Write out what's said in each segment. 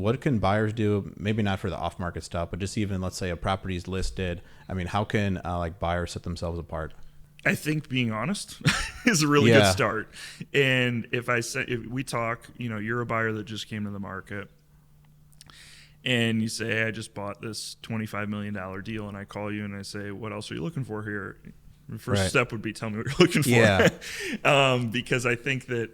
what can buyers do? Maybe not for the off market stuff, but just even, let's say a property's listed. I mean, how can like buyers set themselves apart? I think being honest is a really good start. And if we talk, you're a buyer that just came to the market and you say, hey, I just bought this $25 million deal, and I call you and I say, what else are you looking for here? The first step would be tell me what you're looking for. Yeah. Because I think that,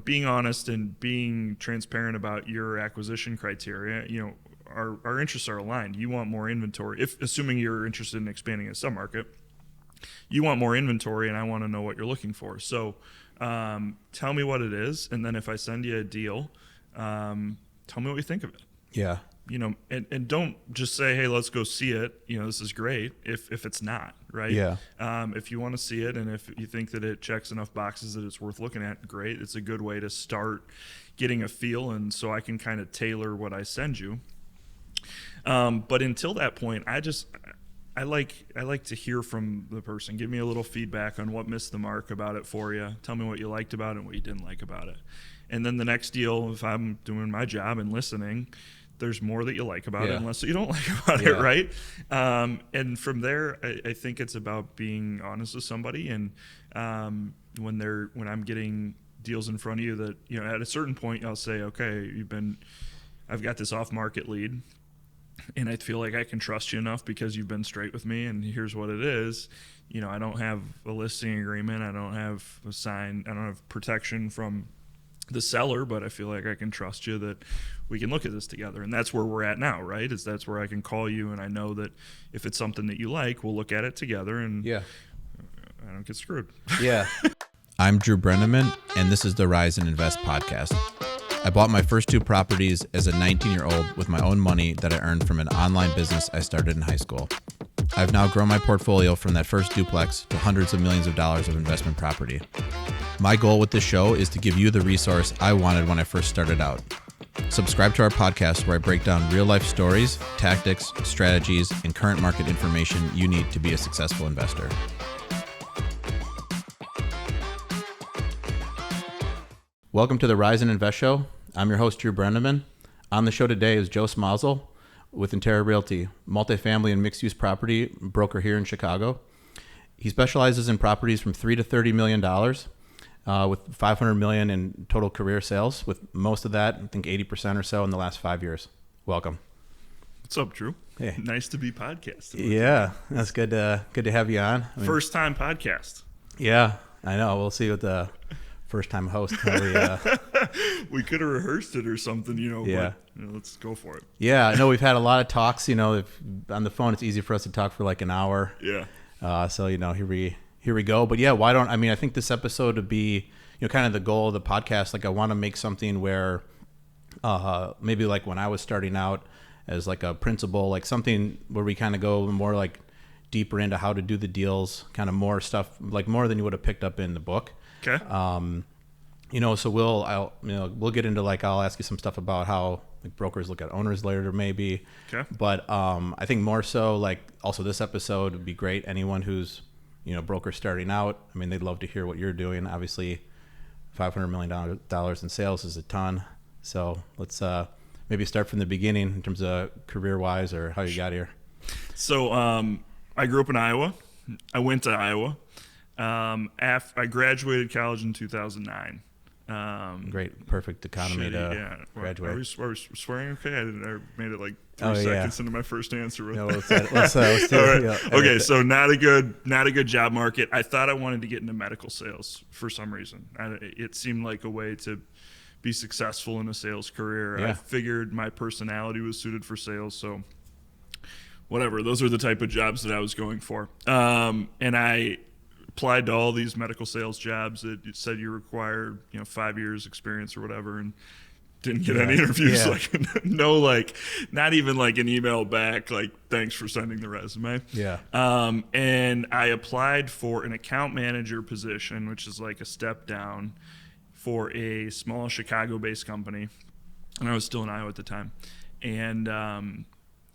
being honest and being transparent about your acquisition criteria, our interests are aligned. You want more inventory, assuming you're interested in expanding a submarket. You want more inventory, and I want to know what you're looking for. So tell me what it is, and then if I send you a deal, tell me what you think of it. Yeah. And don't just say, hey, let's go see it. This is great if it's not, right? Yeah. If you want to see it, and if you think that it checks enough boxes that it's worth looking at, great. It's a good way to start getting a feel, and so I can kind of tailor what I send you. But until that point, I like to hear from the person. Give me a little feedback on what missed the mark about it for you. Tell me what you liked about it and what you didn't like about it. And then the next deal, if I'm doing my job and listening, there's more that you like about it and less that you don't like about it, right? And from there, I think it's about being honest with somebody. And when I'm getting deals in front of you that, at a certain point, I'll say, okay, I've got this off-market lead, and I feel like I can trust you enough because you've been straight with me, and here's what it is. I don't have a listing agreement. I don't have I don't have protection from the seller, but I feel like I can trust you that we can look at this together. And that's where we're at now, right? That's where I can call you, and I know that if it's something that you like, we'll look at it together, and I don't get screwed. Yeah. I'm Drew Breneman, and this is the Rise and Invest podcast. I bought my first 2 properties as a 19-year-old with my own money that I earned from an online business I started in high school. I've now grown my portfolio from that first duplex to hundreds of millions of dollars of investment property. My goal with this show is to give you the resource I wanted when I first started out. Subscribe to our podcast where I break down real-life stories, tactics, strategies, and current market information you need to be a successful investor. Welcome to the Rise and Invest Show. I'm your host, Drew Breneman. On the show today is Joe Smazal with Interra Realty, multifamily and mixed-use property broker here in Chicago. He specializes in properties from $3 to $30 million, with $500 million in total career sales, with most of that, I think 80% or so, in the last 5 years. Welcome. What's up, Drew? Hey. Nice to be podcasting. Yeah, that's good to have you on. First time podcast. Yeah, I know. We'll see what the first time host. We could have rehearsed it or something, Yeah. But let's go for it. Yeah, I know we've had a lot of talks. If on the phone, it's easy for us to talk for like an hour. Yeah. So here we go. But yeah, I think this episode would be, kind of the goal of the podcast. Like I want to make something where, maybe like when I was starting out as like a principal, like something where we kind of go more like deeper into how to do the deals, kind of more stuff, like more than you would have picked up in the book. Okay. So we'll get into like, I'll ask you some stuff about how like brokers look at owners later maybe. Okay. But I think more so like also this episode would be great. Anyone who's, broker starting out, they'd love to hear what you're doing. Obviously $500 million in sales is a ton. So let's maybe start from the beginning in terms of career wise or how you got here. So I grew up in Iowa. I went to Iowa. I graduated college in 2009. Great, perfect economy to graduate. Are we swearing okay? I made it like 3 seconds into my first answer. No, let's do it. Right. Okay, so not a good job market. I thought I wanted to get into medical sales for some reason. It seemed like a way to be successful in a sales career. Yeah. I figured my personality was suited for sales, so whatever. Those are the type of jobs that I was going for. And I applied to all these medical sales jobs that said you required 5 years experience or whatever, and didn't get any interviews. Like no, like not even like an email back like thanks for sending the resume. And I applied for an account manager position, which is like a step down, for a small Chicago-based company, and I was still in Iowa at the time. And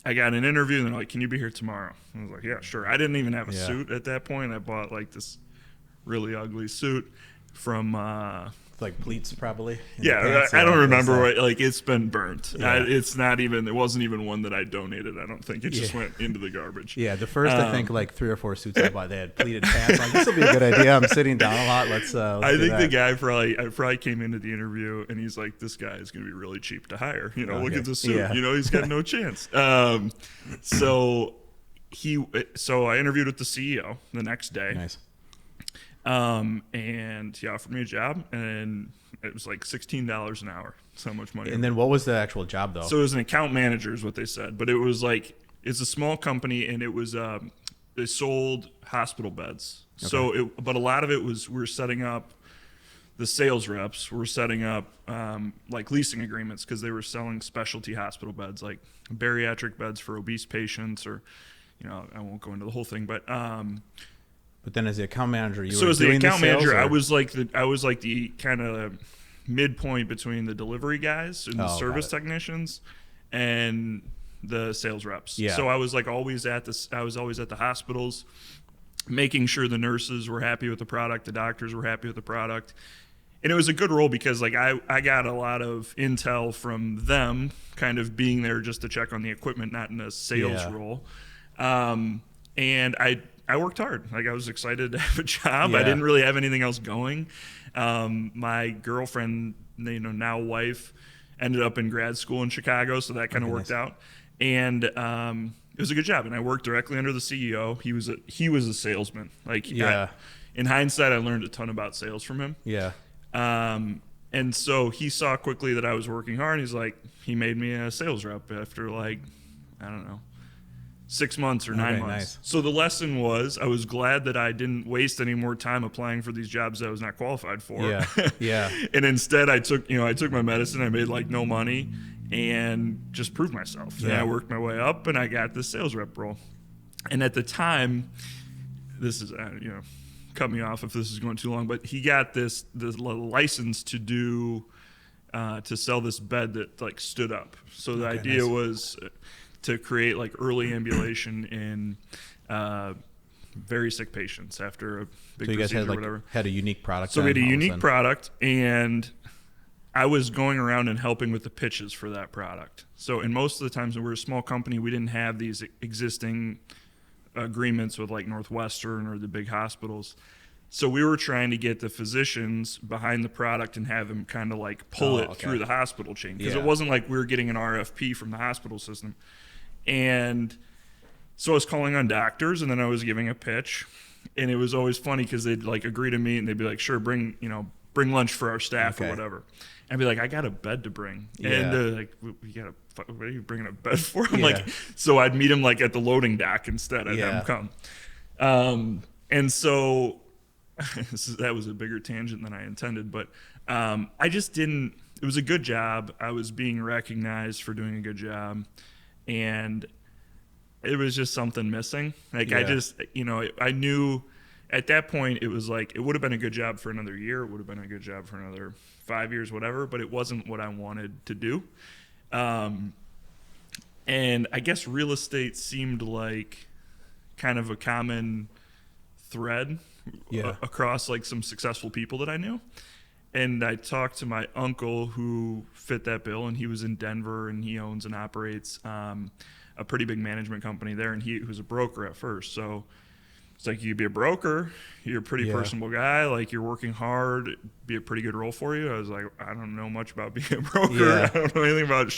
I got an interview, and they're like, "Can you be here tomorrow?" I was like, "Yeah, sure." I didn't even have a suit at that point. I bought like this really ugly suit from like pleats probably. Yeah, I don't remember what, like it's been burnt. It's not even, it wasn't even one that I donated. I don't think it just went into the garbage. Yeah, the first I think like 3 or 4 suits I bought, they had pleated pants. Like, this will be a good idea. I'm sitting down a lot. Let's I think the guy probably came into the interview and he's like, this guy is going to be really cheap to hire. You know, look at the suit. You know, he's got no chance. So I interviewed with the CEO the next day. Nice. And he offered me a job, and it was like $16 an hour. That's how much money. And then what was the actual job though? So it was an account manager is what they said, but it was like, it's a small company, and it was, they sold hospital beds. Okay. So but a lot of it was, we're setting up, the sales reps were setting up, like leasing agreements, because they were selling specialty hospital beds, like bariatric beds for obese patients, or, you know, I won't go into the whole thing, but then as the account manager, so as the account manager, I was like the kind of midpoint between the delivery guys and the service technicians and the sales reps. Yeah. So I was like always at the hospitals, making sure the nurses were happy with the product, the doctors were happy with the product. And it was a good role because like I got a lot of intel from them, kind of being there just to check on the equipment, not in a sales role. And I worked hard. Like, I was excited to have a job. Yeah. I didn't really have anything else going. My girlfriend, you know, now wife, ended up in grad school in Chicago, so that kind of worked out. And it was a good job. And I worked directly under the CEO. He was a salesman. Like, in hindsight, I learned a ton about sales from him. Yeah. And so he saw quickly that I was working hard. He's like, he made me a sales rep after like, I don't know, 6 months or 9 months. Nice. So the lesson was, I was glad that I didn't waste any more time applying for these jobs that I was not qualified for. Yeah. Yeah. And instead I took my medicine. I made like no money and just proved myself. Yeah. And I worked my way up and I got this sales rep role. And at the time, this is, cut me off if this is going too long, but he got the license to do, to sell this bed that like stood up. So the idea was to create like early ambulation in very sick patients after a big procedure or whatever. Had a unique product. So we had a unique product, and I was going around and helping with the pitches for that product. So, and most of the times when we were a small company, we didn't have these existing agreements with like Northwestern or the big hospitals. So we were trying to get the physicians behind the product and have them kind of like pull it through the hospital chain, because it wasn't like we were getting an RFP from the hospital system. And so I was calling on doctors, and then I was giving a pitch, and it was always funny because they'd like agree to meet, and they'd be like, sure, bring lunch for our staff or whatever. And I'd be like, I got a bed to bring. And like, what are you bringing a bed for? I'm like, so I'd meet them like at the loading dock instead. I'd have them come. And so that was a bigger tangent than I intended, but I just didn't, it was a good job. I was being recognized for doing a good job. And it was just something missing. Like I just, I knew at that point it was like, it would have been a good job for another year. It would have been a good job for another 5 years, whatever, but it wasn't what I wanted to do. And I guess real estate seemed like kind of a common thread across like some successful people that I knew. And I talked to my uncle who fit that bill, and he was in Denver, and he owns and operates a pretty big management company there, and he was a broker at first. So it's like, you could be a broker, you're a pretty personable guy, like you're working hard, it'd be a pretty good role for you. I was like, I don't know much about being a broker. I don't know anything about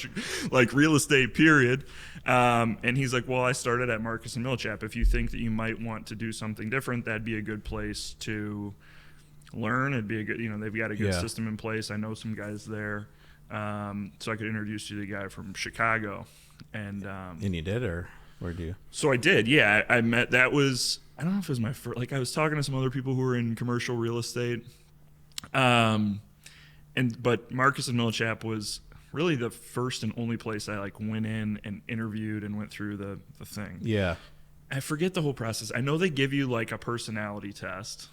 like real estate, period. And he's like, well, I started at Marcus & Millichap. If you think that you might want to do something different, that'd be a good place to learn. It'd be a good, they've got a good system in place. I know some guys there. So I could introduce you to the guy from Chicago. And you did, or where'd you? So I did, I met, that was, I don't know if it was my first, like I was talking to some other people who were in commercial real estate. But Marcus & Millichap was really the first and only place I like went in and interviewed and went through the thing. Yeah. I forget the whole process. I know they give you like a personality test.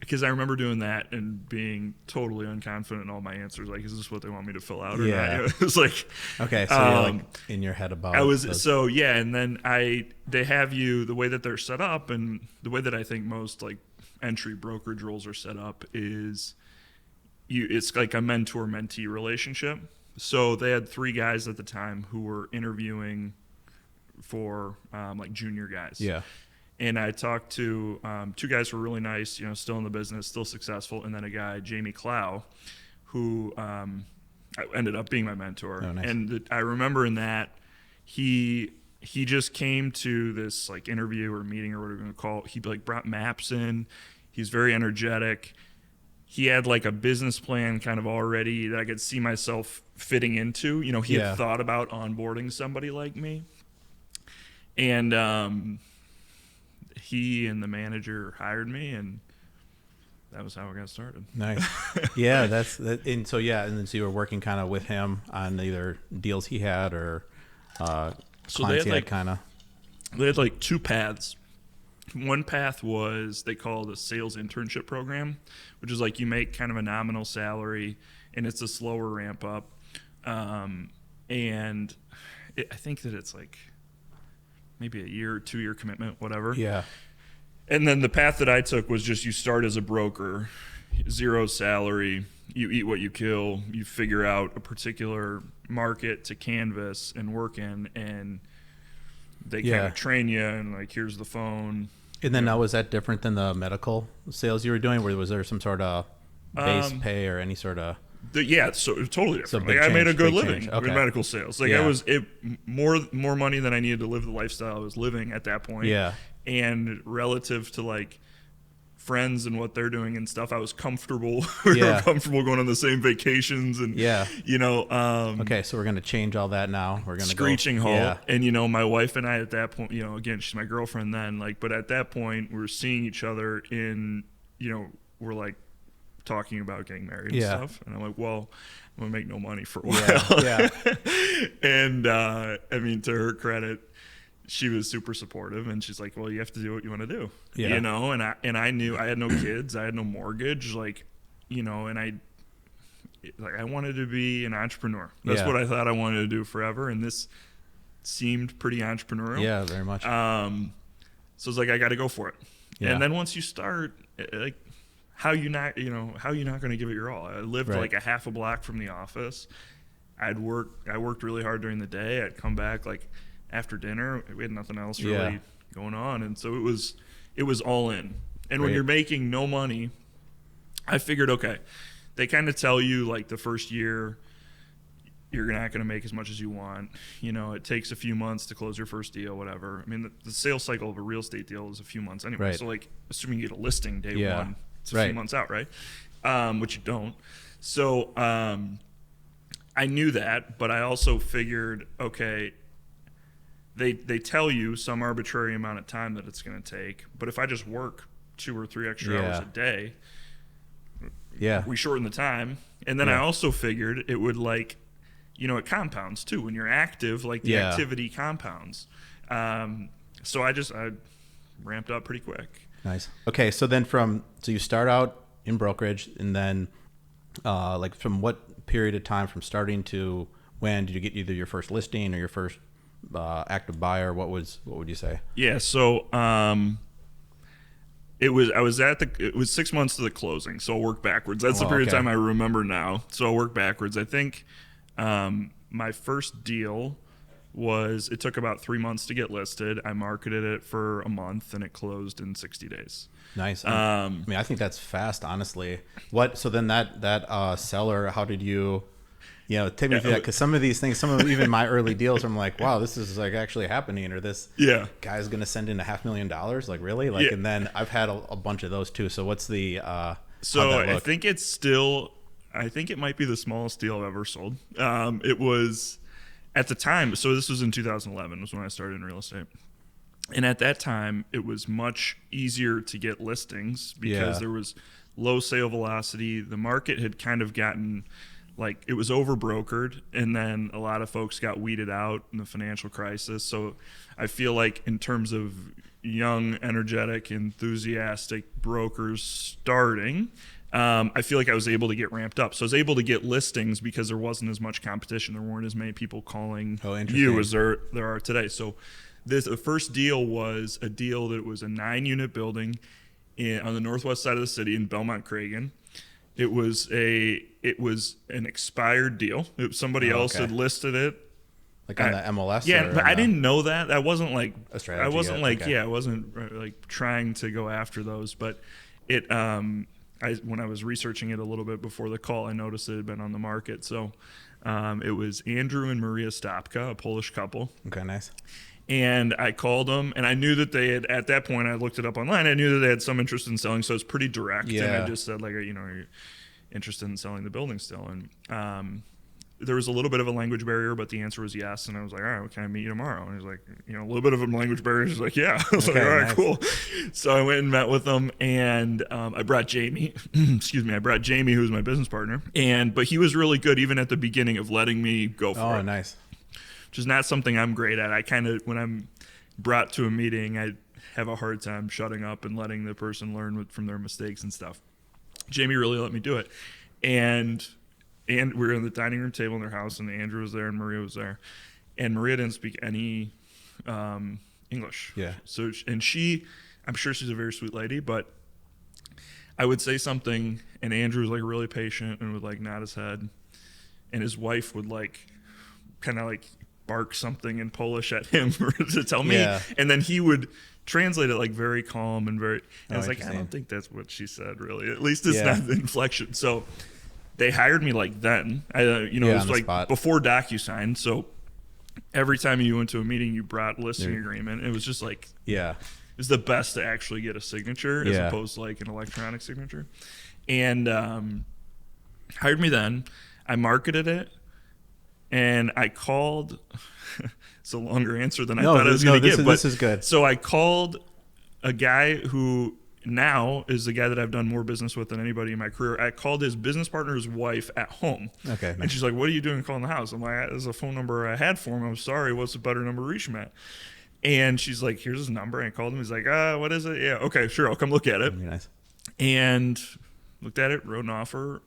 Because I remember doing that and being totally unconfident in all my answers. Like, is this what they want me to fill out or not? It was like, okay, so you're like in your head about and then they have you, the way that they're set up and the way that I think most like entry brokerage roles are set up is it's like a mentor-mentee relationship. So they had 3 guys at the time who were interviewing for like junior guys. Yeah. And I talked to 2 guys who were really nice, still in the business, still successful, and then a guy, Jamie Clow, who ended up being my mentor. Oh, nice. And I remember in that he just came to this like interview or meeting or whatever you're going to call it. He like brought maps in. He's very energetic. He had like a business plan kind of already that I could see myself fitting into. He had thought about onboarding somebody like me. And he and the manager hired me, and that was how I got started. Nice. Yeah, that's that. And so you were working kind of with him on either deals he had or clients he had kind of. They had like 2 paths. One path was they call it a sales internship program, which is like you make kind of a nominal salary, and it's a slower ramp up. I think that it's like maybe a year or 2-year commitment, whatever. Yeah. And then the path that I took was just you start as a broker, 0 salary, you eat what you kill, you figure out a particular market to canvas and work in, and they kind of train you and like, here's the phone. And then now, was that different than the medical sales you were doing? Was there some sort of base pay or any sort of? So totally different. So like I made a good living Okay. in medical sales. Like I was more money than I needed to live the lifestyle I was living at that point. Yeah. And relative to like friends and what they're doing and stuff, I was comfortable. We were comfortable going on the same vacations and okay, so we're gonna change all that now. We're gonna screeching halt. Yeah. And my wife and I at that point, again, she's my girlfriend then, like, but at that point we were seeing each other in, we're like talking about getting married and stuff. And I'm like, well, I'm gonna make no money for a while. Yeah. And I mean, to her credit, she was super supportive, and she's like, well, you have to do what you want to do. And I knew I had no kids, I had no mortgage, and I wanted to be an entrepreneur. That's what I thought I wanted to do forever, and this seemed pretty entrepreneurial. Yeah, very much. So I was like, I got to go for it. And then once you start, like, how you not going to give it your all? I lived like a half a block from the office. I worked really hard during the day. I'd come back like after dinner. We had nothing else really going on, and so it was all in. And when you're making no money, I figured, okay, they kind of tell you like the first year you're not going to make as much as you want. It takes a few months to close your first deal, whatever. I mean, the sales cycle of a real estate deal is a few months anyway. Right. So like, assuming you get a listing day one, it's a few months out, right? Which you don't. So I knew that, but I also figured, okay, they tell you some arbitrary amount of time that it's going to take, but if I just work 2 or 3 extra hours a day, we shorten the time. And then I also figured it would it compounds too. When you're active, like the activity compounds. So I ramped up pretty quick. Nice. Okay, so then so you start out in brokerage, and then like from what period of time from starting to when did you get either your first listing or your first active buyer? What would you say? Yeah, so it was 6 months to the closing, so I'll work backwards. That's the period of time I remember now. So I'll work backwards. I think my first deal it took about 3 months to get listed. I marketed it for a month, and it closed in 60 days. Nice. I mean, I think that's fast, honestly. So then that seller, how did you take me through that? Because some of these things, even my early deals, I'm like, wow, this is like actually happening, or this guy's going to send in $500,000. Like, really? And then I've had a bunch of those too. So what's the, I think I think it might be the smallest deal I've ever sold. It was at the time. So this was in 2011 was when I started in real estate. And at that time, it was much easier to get listings because there was low sale velocity. The market had kind of gotten it was over brokered, and then a lot of folks got weeded out in the financial crisis. So I feel like in terms of young, energetic, enthusiastic brokers starting, I feel like I was able to get ramped up. So I was able to get listings because there wasn't as much competition. There weren't as many people calling you as there are today. So the first deal was a deal that was a 9-unit building on the northwest side of the city in Belmont Cragen. It was an expired deal. Somebody else had listed it. Like on the MLS? Yeah, but I didn't know that. I wasn't like a strategy. I wasn't yet. like okay. I wasn't like trying to go after those. But it when I was researching it a little bit before the call, I noticed it had been on the market. So it was Andrew and Maria Stopka, a Polish couple. Okay, nice. And I called them, and I knew that they had, at that point, I looked it up online. I knew that they had some interest in selling, so it's pretty direct. Yeah. And I just said, like, are you interested in selling the building still? And there was a little bit of a language barrier, but the answer was yes. And I was like, all right, well, can I meet you tomorrow? And he was like, a little bit of a language barrier. He's like, yeah. I was like, all right, nice. Cool. So I went and met with them, and I brought Jamie. Excuse me. I brought Jamie, who's my business partner. But he was really good even at the beginning of letting me go for it. Oh, nice. Which is not something I'm great at. I kind of, when I'm brought to a meeting, I have a hard time shutting up and letting the person learn from their mistakes and stuff. Jamie really let me do it. And we were in the dining room table in their house, and Andrew was there and Maria was there. And Maria didn't speak any English. Yeah. So, and I'm sure she's a very sweet lady, but I would say something, and Andrew was like really patient and would like nod his head. And his wife would like kind of like bark something in Polish at him to tell me, and then he would translate it like very calm and very. And I was like, I don't think that's what she said, really. At least it's not the inflection. So they hired me like then. It was like spot. Before DocuSign. So every time you went to a meeting, you brought listing agreement. It was just like it was the best to actually get a signature as opposed to like an electronic signature. And hired me then. I marketed it. And I called. It's a longer answer than I thought I was going to give. This is good. So I called a guy who now is the guy that I've done more business with than anybody in my career. I called his business partner's wife at home. Okay. And she's like, "What are you doing calling the house?" I'm like, "There's a phone number I had for him. I'm sorry. What's a better number to reach him at?" And she's like, "Here's his number." And I called him. He's like, "What is it?" "Yeah, okay, sure. I'll come look at it." Nice. And looked at it, wrote an offer.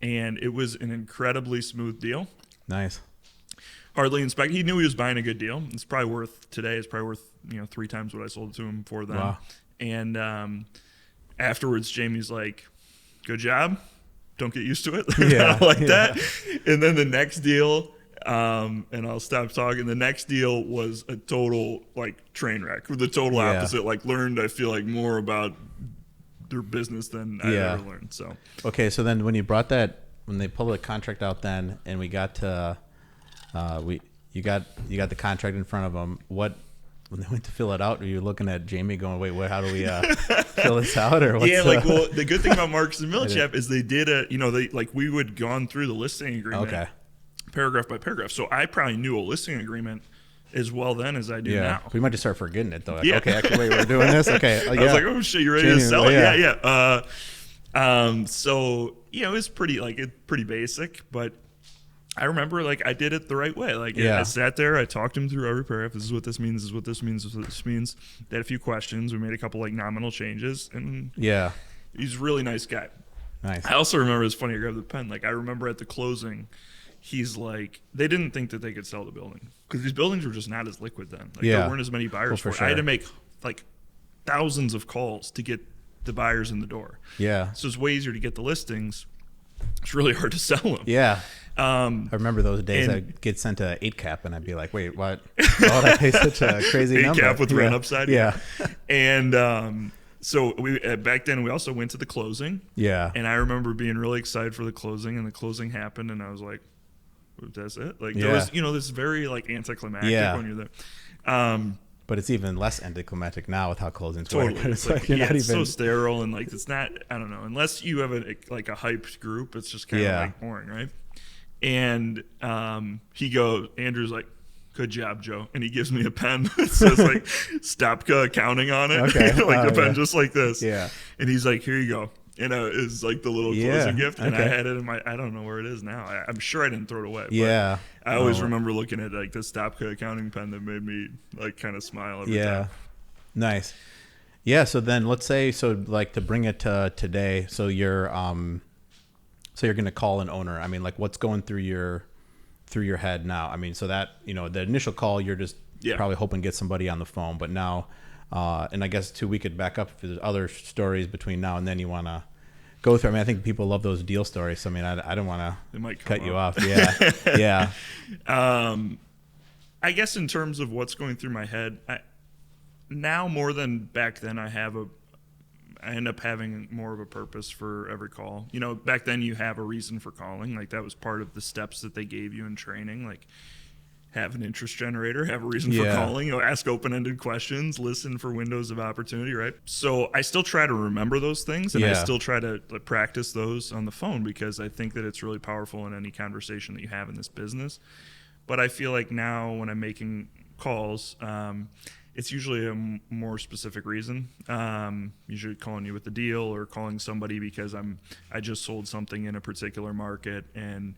And it was an incredibly smooth deal. Nice. Hardly inspected. He knew he was buying a good deal. It's probably worth 3 times what I sold it to him for then. Wow. And afterwards, Jamie's like, "Good job. Don't get used to it." Yeah. that. And then the next deal, and I'll stop talking. The next deal was a total like train wreck. The total opposite. Like learned, I feel like, more about their business than I ever learned. So okay, so then when you brought that, when they pulled the contract out, then and we got to, you got the contract in front of them. When they went to fill it out, were you looking at Jamie going, "Wait, how do we fill this out?" Or what's well, the good thing about Marcus and Millichap is they did we would gone through the listing agreement, paragraph by paragraph. So I probably knew a listing agreement as well then as I do now. We might just start forgetting it though. Like, okay, actually, wait, we're doing this. Okay, I was like, "Oh shit, you ready to sell it?" So it was pretty basic, but I remember like I did it the right way. Like I sat there, I talked him through every paragraph. This is what this means. This is what this means. This is what this means. They had a few questions. We made a couple like nominal changes, and he's a really nice guy. Nice. I also remember, it's funny, I grabbed the pen. Like I remember at the closing, he's like, they didn't think that they could sell the building because these buildings were just not as liquid then. Like there weren't as many buyers for it. Sure. I had to make like thousands of calls to get the buyers in the door. Yeah. So it's way easier to get the listings. It's really hard to sell them. Yeah. I remember those days I'd get sent a 8-cap and I'd be like, "Wait, what? Why would I pay such a crazy number?" 8-cap with rent upside. Yeah. And so we back then we also went to the closing. Yeah. And I remember being really excited for the closing, and the closing happened, and I was like, "That's it." Like there was, this very like anticlimactic when you're there. But it's even less anticlimactic now with how closings work. It's like you're not even so sterile, and like it's not. I don't know. Unless you have a hyped group, it's just kind of like boring, right? And Andrew's like, "Good job, Joe," and he gives me a pen that says like Stopka Accounting on it, a pen just like this. Yeah. And he's like, "Here you go." And it's like the little closing gift, and I had it in I don't know where it is now. I'm sure I didn't throw it away. But I always remember looking at like the Stopka Accounting pen that made me like kind of smile every time. Nice. Yeah. So then let's say, like to bring it to today. So you're going to call an owner. I mean, like what's going through your head now? I mean, so that, the initial call, you're just probably hoping to get somebody on the phone, but now And I guess too, we could back up if there's other stories between now and then you want to go through. I mean, I think people love those deal stories. So, I mean, I don't want to cut you off. Yeah. Yeah. I guess in terms of what's going through my head, now more than back then, I end up having more of a purpose for every call. You know, back then you have a reason for calling. Like that was part of the steps that they gave you in training. Like have an interest generator, have a reason for calling, you know, ask open-ended questions, listen for windows of opportunity, right? So I still try to remember those things, and I still try to practice those on the phone because I think that it's really powerful in any conversation that you have in this business. But I feel like now when I'm making calls, it's usually a more specific reason. Usually calling you with the deal or calling somebody because I just sold something in a particular market and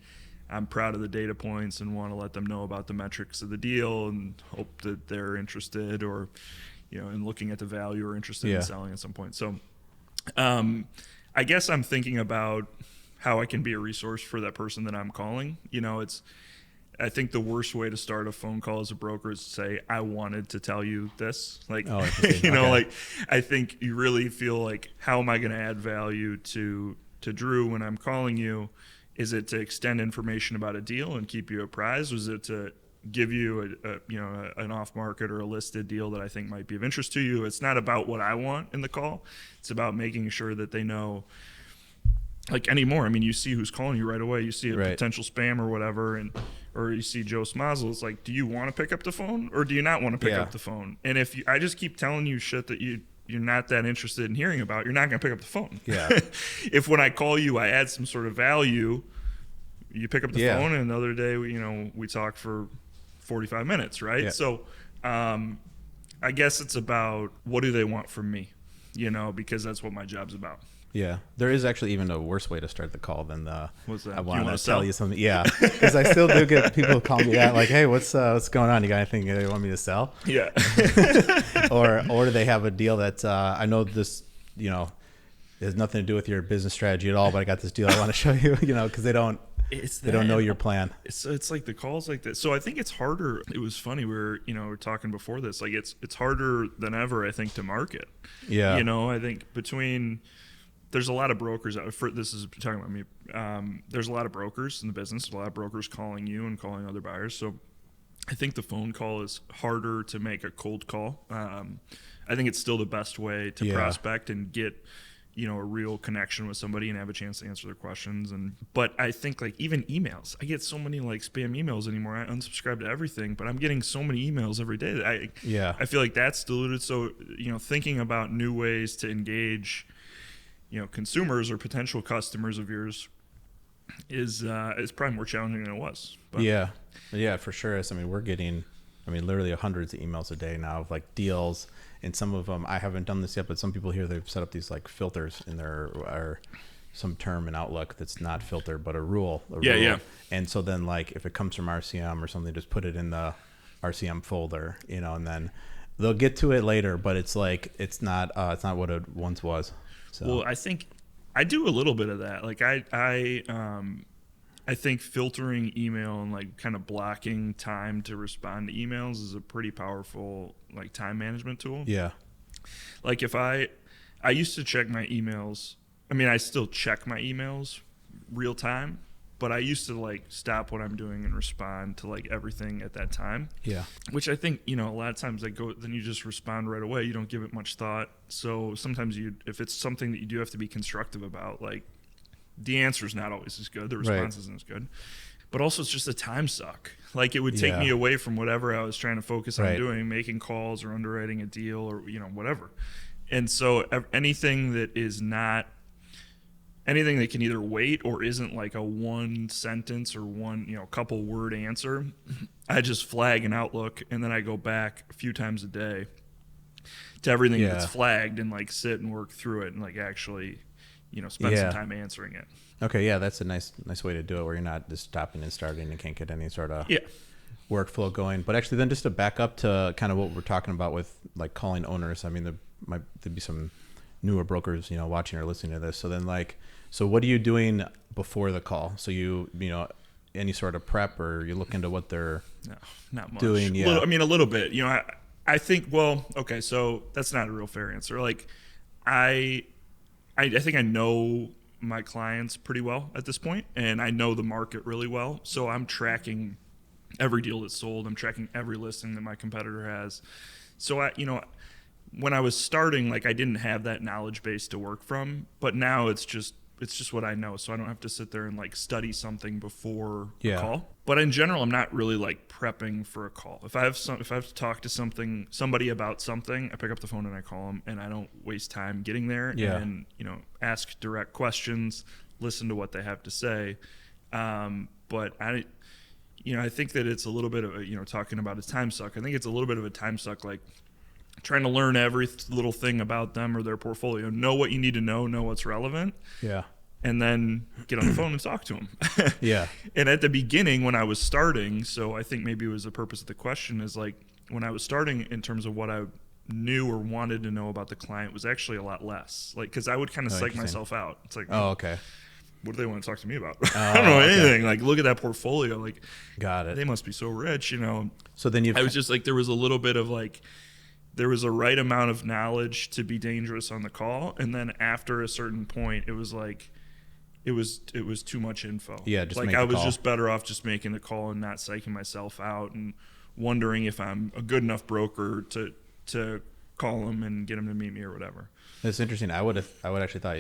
I'm proud of the data points and want to let them know about the metrics of the deal and hope that they're interested or, you know, in looking at the value or interested in selling at some point. So I guess I'm thinking about how I can be a resource for that person that I'm calling. You know, I think the worst way to start a phone call as a broker is to say, I wanted to tell you this. Like, you know, like I think you really feel like, how am I going to add value to Drew when I'm calling you? Is it to extend information about a deal and keep you apprised? Was it to give you an off market or a listed deal that I think might be of interest to you? It's not about what I want in the call. It's about making sure that they know, like anymore. I mean, you see who's calling you right away. You see a potential spam or whatever, or you see Joe Smazal. It's like, do you want to pick up the phone or do you not want to pick up the phone? And if I just keep telling you shit that you're not that interested in hearing about, you're not going to pick up the phone. Yeah. If when I call you, I add some sort of value, you pick up the phone, and another day, we talk for 45 minutes, right? Yeah. So I guess it's about, what do they want from me? Because that's what my job's about. Yeah, there is actually even a worse way to start the call than what's that? I want to tell you something. Yeah, because I still do get people call me that, like, hey, what's going on? You got anything you want me to sell? Yeah. or they have a deal that I know this, it has nothing to do with your business strategy at all, but I got this deal I want to show you, because they don't know your plan. It's like the calls like that. So I think it's harder. It was funny. We were talking before this. Like it's harder than ever, I think, to market. Yeah. I think there's a lot of brokers out. This is talking about me. There's a lot of brokers in the business. A lot of brokers calling you and calling other buyers. So I think the phone call is harder to make a cold call. I think it's still the best way to prospect and get a real connection with somebody and have a chance to answer their questions. But I think like even emails, I get so many like spam emails anymore. I unsubscribe to everything, but I'm getting so many emails every day that I feel like that's diluted. So, thinking about new ways to engage, consumers or potential customers of yours is probably more challenging than it was. But. Yeah, for sure. We're getting, literally hundreds of emails a day now of like deals. And some of them, I haven't done this yet, but some people here, they've set up these like filters in there, or some term in Outlook that's not filter, but a rule. Yeah. And so then like if it comes from RCM or something, just put it in the RCM folder, and then they'll get to it later, but it's like, it's not what it once was. So. Well, I think I do a little bit of that. Like I think filtering email and like kind of blocking time to respond to emails is a pretty powerful like time management tool. Yeah. Like if I used to check my emails. I still check my emails real time, but I used to like stop what I'm doing and respond to like everything at that time. Yeah. Which I think, a lot of times then you just respond right away. You don't give it much thought. So sometimes if it's something that you do have to be constructive about, like, the answer is not always as good. The response isn't as good. But also it's just a time suck. Like it would take me away from whatever I was trying to focus on doing, making calls or underwriting a deal or, whatever. And so anything that can either wait or isn't like a one sentence or one, couple word answer, I just flag in Outlook and then I go back a few times a day to everything that's flagged and like sit and work through it and like actually spend some time answering it. Okay, yeah, that's a nice way to do it where you're not just stopping and starting and can't get any sort of workflow going. But actually then just to back up to kind of what we're talking about with like calling owners, there'd be some newer brokers, watching or listening to this. So then so what are you doing before the call? So any sort of prep or you look into what they're not much. doing? Yeah. A little bit. I think, well, okay, so that's not a real fair answer. Like, I think I know my clients pretty well at this point, and I know the market really well. So I'm tracking every deal that's sold. I'm tracking every listing that my competitor has. So when I was starting, like, I didn't have that knowledge base to work from, but now it's just what I know. So I don't have to sit there and like study something before a call. But in general, I'm not really like prepping for a call. If I have to talk to somebody about something, I pick up the phone and I call them, and I don't waste time getting there and, ask direct questions, listen to what they have to say. But I think that it's a little bit of a, talking about a time suck. I think it's a little bit of a time suck, like trying to learn every little thing about them or their portfolio, know what you need to know what's relevant. Yeah. And then get on the phone and talk to them. Yeah. And at the beginning when I was starting, so I think maybe it was the purpose of the question is like when I was starting in terms of what I knew or wanted to know about the client was actually a lot less. Like, cause I would kind of psych myself out. It's like, okay. What do they want to talk to me about? I don't know anything. Like, look at that portfolio. Like, got it. They must be so rich, So then I was just like, there was a little bit of like, there was a right amount of knowledge to be dangerous on the call. And then after a certain point, it was like, it was too much info. Yeah, just like make I the was call. just better off just making the call and not psyching myself out and wondering if I'm a good enough broker to call them and get them to meet me or whatever. That's interesting. I would actually thought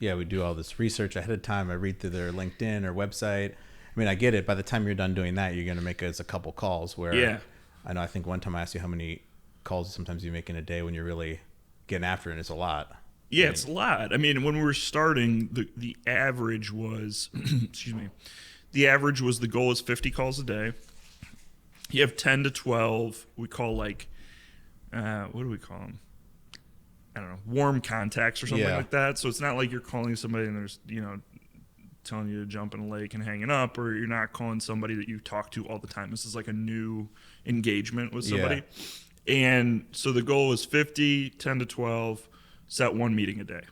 we do all this research ahead of time. I read through their LinkedIn or website. I mean, I get it. By the time you're done doing that, you're going to make us a couple calls where I know, I think one time I asked you how many calls sometimes you make in a day when you're really getting after it, and it's a lot. Yeah, it's a lot. I mean, when we were starting, the average was, excuse me, the goal is 50 calls a day. You have 10 to 12, we call like, what do we call them? I don't know, warm contacts or something like that. So it's not like you're calling somebody and there's, telling you to jump in a lake and hanging up, or you're not calling somebody that you talk to all the time. This is like a new engagement with somebody. Yeah. And so the goal is 50, 10 to 12, set one meeting a day.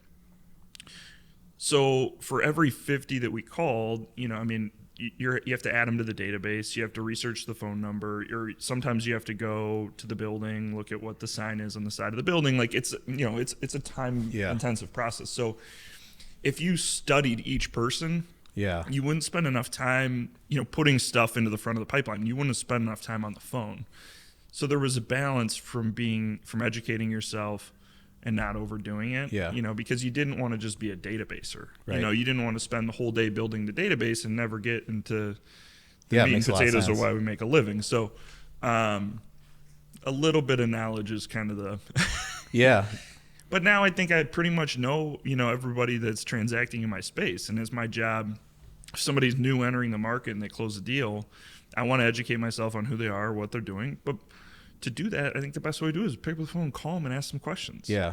So for every 50 that we called, you have to add them to the database. You have to research the phone number. Sometimes you have to go to the building, look at what the sign is on the side of the building. Like it's a time intensive process. So if you studied each person, you wouldn't spend enough time, putting stuff into the front of the pipeline. You wouldn't spend enough time on the phone. So there was a balance from educating yourself and not overdoing it, because you didn't want to just be a databaser. Right. You didn't want to spend the whole day building the database and never get into the meat and potatoes of why we make a living. So a little bit of knowledge is kind of the But now I think I pretty much know, everybody that's transacting in my space. And it's my job, if somebody's new entering the market and they close a deal, I want to educate myself on who they are, what they're doing. But to do that, I think the best way to do it is pick up the phone, call them, and ask them questions. Yeah.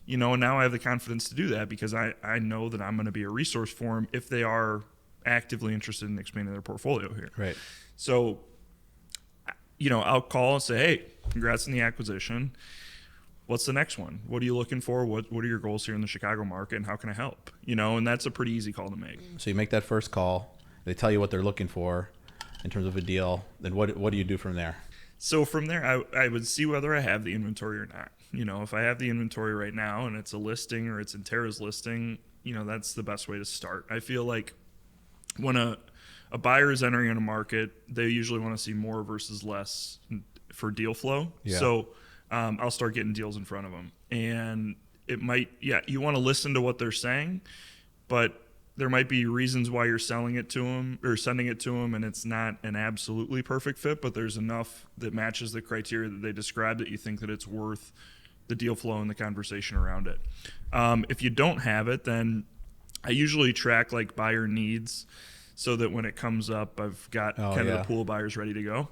And now I have the confidence to do that because I know that I'm going to be a resource for them if they are actively interested in expanding their portfolio here. Right. So, I'll call and say, hey, congrats on the acquisition. What's the next one? What are you looking for? What are your goals here in the Chicago market, and how can I help? And that's a pretty easy call to make. So you make that first call. They tell you what they're looking for in terms of a deal. Then what do you do from there? So from there, I would see whether I have the inventory or not. If I have the inventory right now and it's a listing or it's Interra's listing, that's the best way to start. I feel like when a buyer is entering in a market, they usually want to see more versus less for deal flow. Yeah. So I'll start getting deals in front of them. And it might, you want to listen to what they're saying, but there might be reasons why you're selling it to them or sending it to them, and it's not an absolutely perfect fit, but there's enough that matches the criteria that they describe that you think that it's worth the deal flow and the conversation around it. If you don't have it, then I usually track like buyer needs so that when it comes up, I've got kind of the pool of buyers ready to go.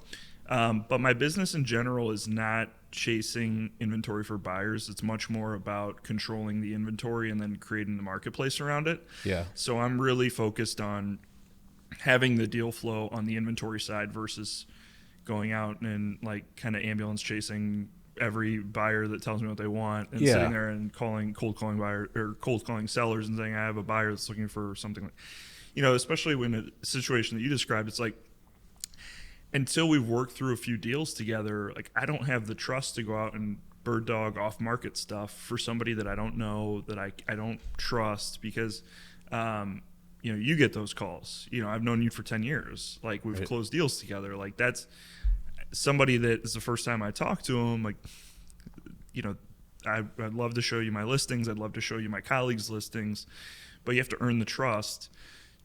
But my business in general is not chasing inventory for buyers. It's much more about controlling the inventory and then creating the marketplace around it. Yeah. So I'm really focused on having the deal flow on the inventory side versus going out and like kind of ambulance chasing every buyer that tells me what they want and sitting there and cold calling buyer or cold calling sellers and saying I have a buyer that's looking for something like, especially when a situation that you described, it's like until we've worked through a few deals together, like I don't have the trust to go out and bird dog off market stuff for somebody that I don't know, that I don't trust, because you get those calls. I've known you for 10 years. Like we've closed deals together. Like that's somebody that is the first time I talk to them. Like, I'd love to show you my listings. I'd love to show you my colleagues' listings, but you have to earn the trust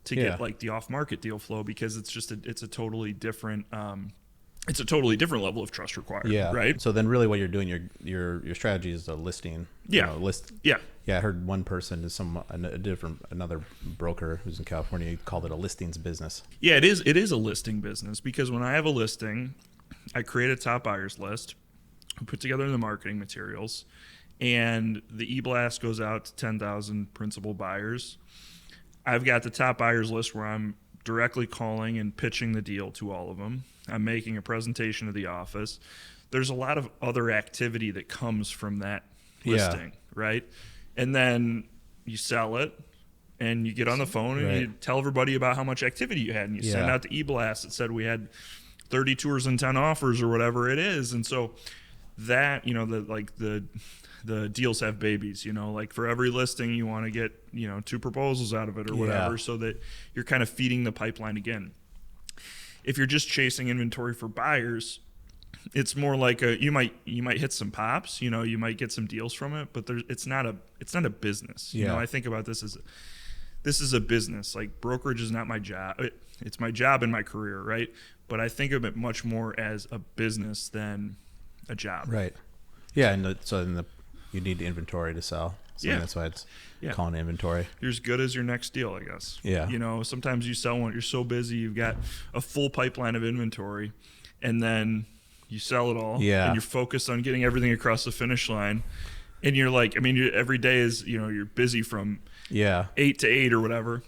to get like the off market deal flow, because it's just it's a totally different level of trust required. Yeah. Right. So then really what you're doing, your strategy is a listing. Yeah. Yeah. Yeah. I heard one person is another broker who's in California called it a listings business. Yeah, it is a listing business, because when I have a listing, I create a top buyers list, put together the marketing materials, and the e-blast goes out to 10,000 principal buyers. I've got the top buyers list where I'm directly calling and pitching the deal to all of them. I'm making a presentation to the office. There's a lot of other activity that comes from that listing, right? And then you sell it, and you get on the phone and you tell everybody about how much activity you had, and you send out the e-blast that said we had 30 tours and 10 offers or whatever it is. And so that, the deals have babies, like for every listing you want to get, 2 proposals out of it or whatever, so that you're kind of feeding the pipeline again. If you're just chasing inventory for buyers, it's more like you might hit some pops, you might get some deals from it, but it's not a business. I think about this as this is a business. Like brokerage is not my job. It's my job in my career, right? But I think of it much more as a business than a job. Right. Yeah, and you need the inventory to sell. So that's why it's calling inventory. You're as good as your next deal, I guess. Yeah. Sometimes you sell one, you're so busy, you've got a full pipeline of inventory, and then you sell it all. Yeah. And you're focused on getting everything across the finish line. And you're like, every day is, you're busy from 8 to 8 or whatever.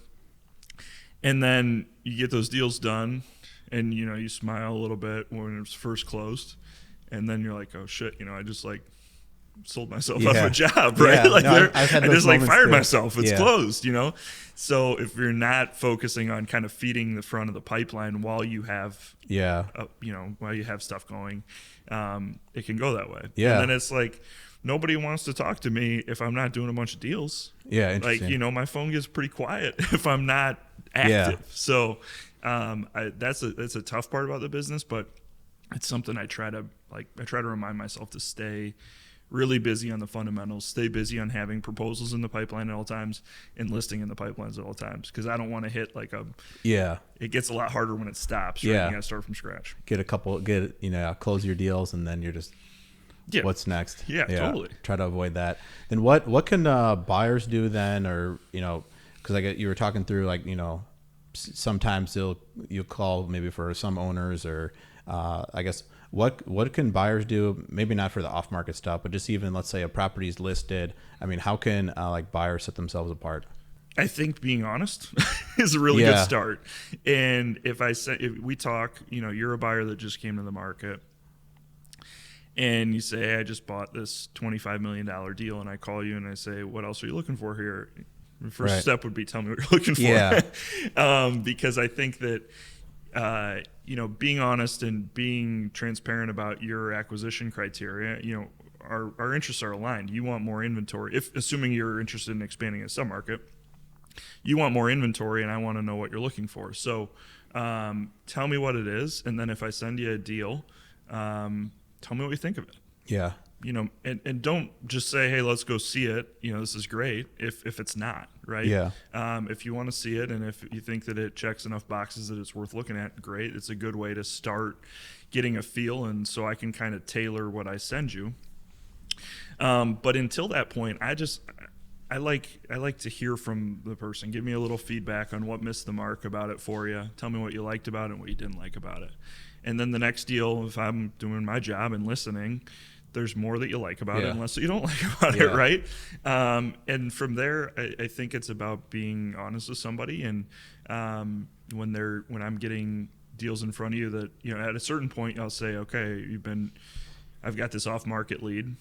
And then you get those deals done, and, you smile a little bit when it's first closed. And then you're like, oh shit, I just sold myself out of a job, right? I just fired myself. It's closed, So if you're not focusing on kind of feeding the front of the pipeline while you have, while you have stuff going, it can go that way. Yeah. And then it's like, nobody wants to talk to me if I'm not doing a bunch of deals. Yeah. Interesting. Like, my phone gets pretty quiet if I'm not active. Yeah. So, that's a tough part about the business, but it's something I try to remind myself to stay really busy on the fundamentals, stay busy on having proposals in the pipeline at all times and listing in the pipelines at all times. Cause I don't want to hit it gets a lot harder when it stops. Right? You got to start from scratch. Close your deals, and then you're just, what's next? Yeah, totally. Try to avoid that. Then what can buyers do then? Or, cause you were talking through sometimes you'll call maybe for some owners, or I guess what can buyers do? Maybe not for the off market stuff, but just even, let's say a property's listed. How can buyers set themselves apart? I think being honest is a really good start. And if we talk, you're a buyer that just came to the market, and you say, hey, I just bought this $25 million deal, and I call you and I say, what else are you looking for here? The first step would be, tell me what you're looking for. Yeah. Because I think that, being honest and being transparent about your acquisition criteria, our interests are aligned. You want more inventory. Assuming you're interested in expanding a submarket, you want more inventory, and I want to know what you're looking for. So, tell me what it is. And then if I send you a deal, tell me what you think of it. Yeah. And don't just say, hey, let's go see it. This is great if it's not, right? Yeah. If you want to see it, and if you think that it checks enough boxes that it's worth looking at, great. It's a good way to start getting a feel, and so I can kind of tailor what I send you. But until that point, I like to hear from the person. Give me a little feedback on what missed the mark about it for you. Tell me what you liked about it and what you didn't like about it. And then the next deal, if I'm doing my job and listening, there's more that you like about it and less that you don't like about it, right? And from there, I think it's about being honest with somebody. And when I'm getting deals in front of you that, at a certain point, I'll say, okay, I've got this off-market lead,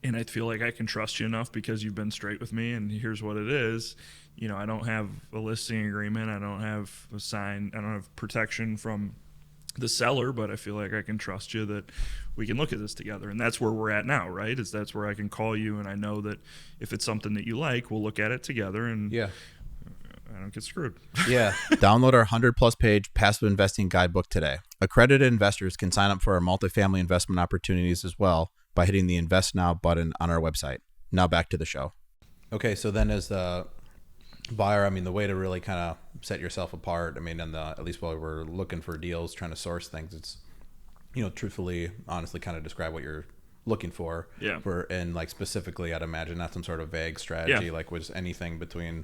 and I feel like I can trust you enough because you've been straight with me, and here's what it is. I don't have a listing agreement. I don't have protection from the seller, but I feel like I can trust you that we can look at this together. And that's where we're at now, right? That's where I can call you, and I know that if it's something that you like, we'll look at it together, and I don't get screwed. Yeah. Download our 100+ page passive investing guidebook today. Accredited investors can sign up for our multifamily investment opportunities as well by hitting the Invest Now button on our website. Now back to the show. Okay, so then as the buyer, I mean, the way to really kind of set yourself apart, I mean, at least while we're looking for deals, trying to source things, it's, truthfully, honestly, kind of describe what you're looking for. Yeah. And like specifically, I'd imagine not some sort of vague strategy, like was anything between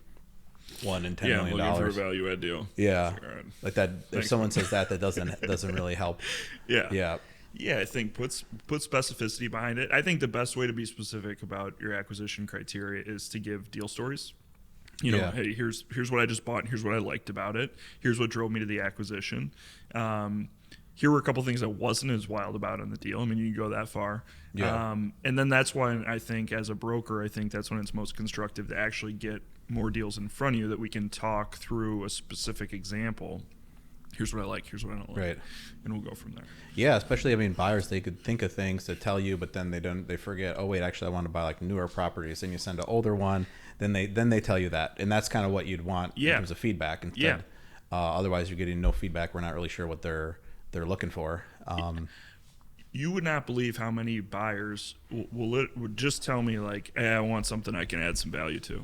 $1 and $10 million. Looking for a value add deal. Yeah. Right. Like that. If someone says that doesn't really help. Yeah. Yeah. Yeah, I think put specificity behind it. I think the best way to be specific about your acquisition criteria is to give deal stories. Hey, here's what I just bought, and here's what I liked about it. Here's what drove me to the acquisition. Here were a couple things I wasn't as wild about in the deal. I mean, you can go that far. Yeah. And then that's why I think as a broker, I think that's when it's most constructive to actually get more deals in front of you that we can talk through a specific example. Here's what I like, here's what I don't like. Right. And we'll go from there. Yeah, especially, I mean, buyers, they could think of things to tell you, but then they forget, oh wait, actually I want to buy like newer properties. Then you send an older one, then they tell you that. And that's kind of what you'd want in terms of feedback. Instead, otherwise you're getting no feedback. We're not really sure what they're looking for. You would not believe how many buyers would just tell me like, hey, I want something I can add some value to.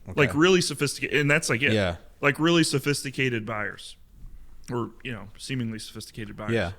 Okay. Like really sophisticated, and that's like it. Yeah. Like really sophisticated buyers. Or, seemingly sophisticated buyers. Yeah.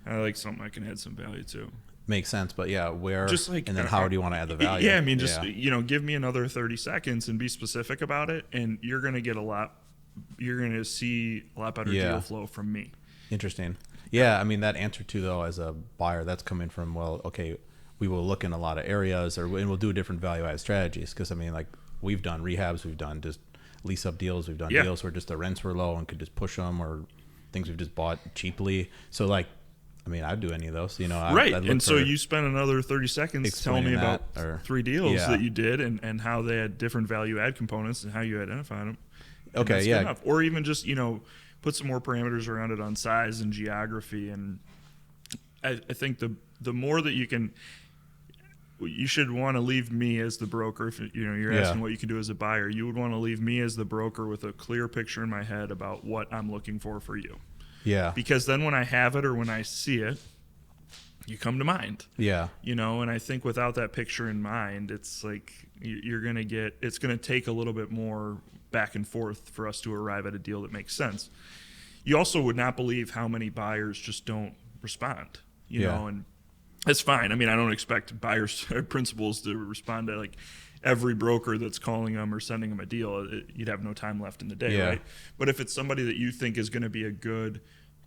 I like something I can add some value to. Makes sense, but where, just like, and then how do you want to add the value? Yeah, I mean, just, give me another 30 seconds and be specific about it, and you're going to see a lot better deal flow from me. Interesting. Yeah, I mean, that answer too, though, as a buyer, that's coming from, well, okay, we will look in a lot of areas, and we'll do different value-add strategies, because, I mean, like, we've done rehabs, we've done just lease-up deals, we've done deals where just the rents were low and could just push them, or things we've just bought cheaply. So like, I mean, I'd do any of those, right. And so you spent another 30 seconds telling me about 3 deals that you did and how they had different value add components and how you identified them. Okay. Yeah. Enough. Or even just, put some more parameters around it on size and geography. And I think the more that you should want to leave me as the broker. If you're asking what you can do as a buyer, you would want to leave me as the broker with a clear picture in my head about what I'm looking for you. Yeah. Because then when I have it or when I see it, you come to mind. Yeah. And I think without that picture in mind, it's like it's going to take a little bit more back and forth for us to arrive at a deal that makes sense. You also would not believe how many buyers just don't respond, and that's fine. I mean, I don't expect buyers or principals to respond to like every broker that's calling them or sending them a deal. You'd have no time left in the day, right? But if it's somebody that you think is going to be a good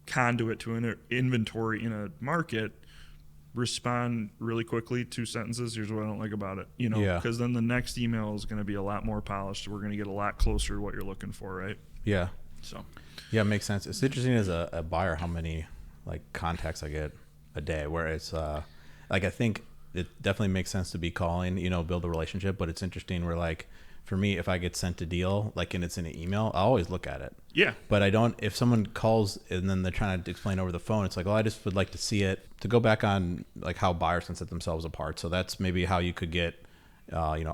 conduit to an inventory in a market, respond really quickly, 2 sentences. Here's what I don't like about it, because then the next email is going to be a lot more polished. We're going to get a lot closer to what you're looking for, right? Yeah. So. Yeah, it makes sense. It's interesting as a buyer how many like contacts I get a day, where it's like, I think it definitely makes sense to be calling, build a relationship, but it's interesting where like, for me, if I get sent a deal, like, and it's in an email, I always look at it. Yeah. But I don't, if someone calls and then they're trying to explain over the phone, it's like, I just would like to see it, to go back on like how buyers can set themselves apart. So that's maybe how you could get,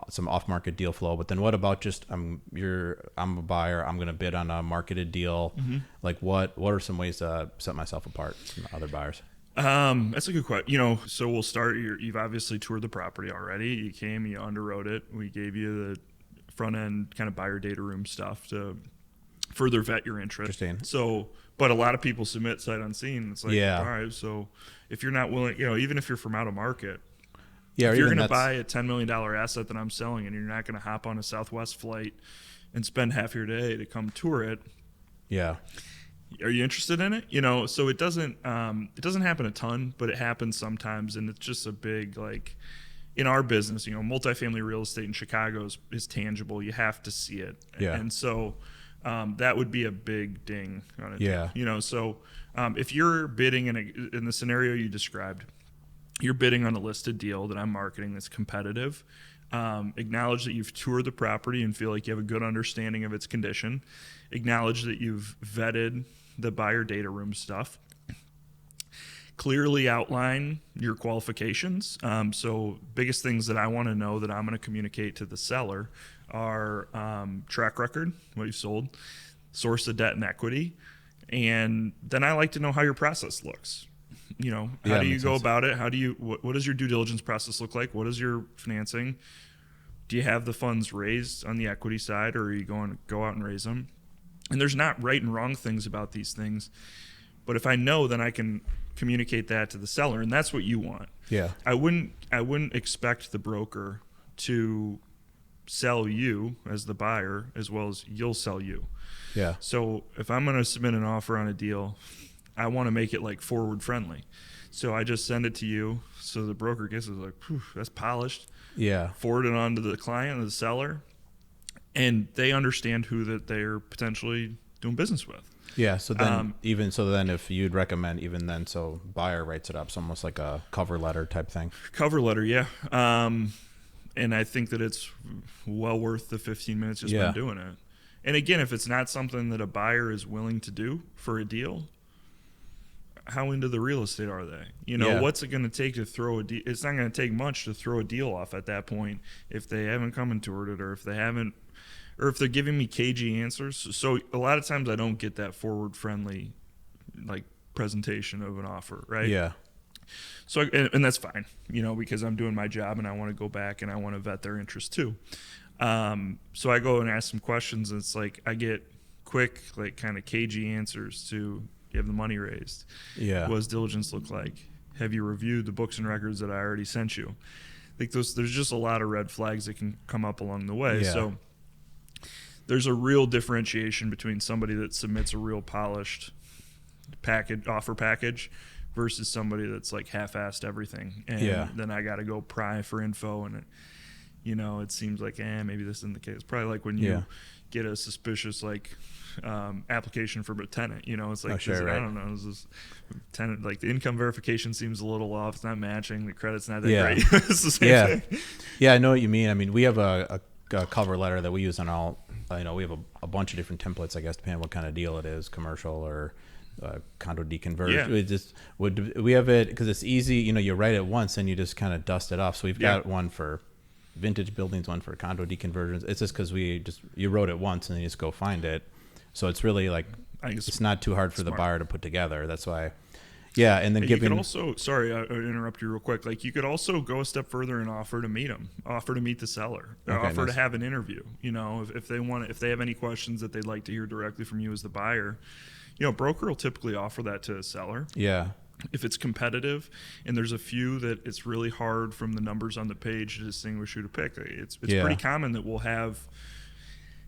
some off-market deal flow. But then what about just, I'm a buyer, I'm going to bid on a marketed deal. Mm-hmm. Like what are some ways to set myself apart from other buyers? That's a good question. So we'll start. You've obviously toured the property already. You came, you underwrote it. We gave you the front end kind of buyer data room stuff to further vet your interest. Interesting. So, but a lot of people submit sight unseen. It's like, all right. So if you're not willing, even if you're from out of market, if you're going to buy a $10 million asset that I'm selling, and you're not going to hop on a Southwest flight and spend half your day to come tour it. Yeah. Are you interested in it? So it doesn't happen a ton, but it happens sometimes. And it's just a big, like, in our business, multifamily real estate in Chicago is tangible. You have to see it. Yeah. And so that would be a big ding on it. Yeah. So if you're bidding in the scenario you described, you're bidding on a listed deal that I'm marketing that's competitive. Acknowledge that you've toured the property and feel like you have a good understanding of its condition. Acknowledge that you've vetted the buyer data room stuff. clearly outline your qualifications. So biggest things that I want to know that I'm going to communicate to the seller are track record, what you've sold, source of debt and equity, and then I like to know how your process looks. How do you go about it? What does your due diligence process look like? What is your financing? Do you have the funds raised on the equity side, or are you going to go out and raise them? And there's not right and wrong things about these things, but if I know, then I can communicate that to the seller, and that's what you want. Yeah. I wouldn't expect the broker to sell you as the buyer as well as you'll sell you. Yeah. So if I'm going to submit an offer on a deal, I want to make it like forward friendly. So I just send it to you, so the broker gets it like, that's polished. Yeah. Forward it on to the client or the seller, and they understand who that they're potentially doing business with. Yeah. So then, if you'd recommend, even then, so buyer writes it up, it's almost like a cover letter type thing. Cover letter, yeah. And I think that it's well worth the 15 minutes just been doing it. And again, if it's not something that a buyer is willing to do for a deal, how into the real estate are they? What's it going to take to throw a deal? It's not going to take much to throw a deal off at that point if they haven't come and toured it, or if they're giving me cagey answers. So a lot of times I don't get that forward friendly like presentation of an offer, right? Yeah. So and that's fine, because I'm doing my job and I want to go back and I want to vet their interest too. So I go and ask some questions, and it's like I get quick, like kind of cagey answers to, you have the money raised? Yeah. What does diligence look like? Have you reviewed the books and records that I already sent you? I think there's just a lot of red flags that can come up along the way. Yeah. So there's a real differentiation between somebody that submits a real polished offer package versus somebody that's like half-assed everything. And then I got to go pry for info, and it seems like, maybe this isn't the case. Probably like when you get a suspicious application for a tenant, it's like, I don't know, is this tenant, like the income verification seems a little off, it's not matching, the credit's not that great. It's the same thing. Yeah, I know what you mean. I mean, we have a cover letter that we use on all, we have a bunch of different templates, I guess, depending on what kind of deal it is, commercial or condo deconversion. We have it because it's easy, you write it once and you just kind of dust it off. So we've got one for vintage buildings, one for condo deconversions. It's just because you wrote it once and then you just go find it. So it's really like, it's not too hard for the buyer to put together. That's why. Yeah. And then you could also, sorry, I interrupt you real quick. Like you could also go a step further and offer to meet them, offer to meet the seller, offer to have an interview. If they have any questions that they'd like to hear directly from you as the buyer, broker will typically offer that to a seller. Yeah. If it's competitive and there's a few that it's really hard from the numbers on the page to distinguish who to pick, it's pretty common that we'll have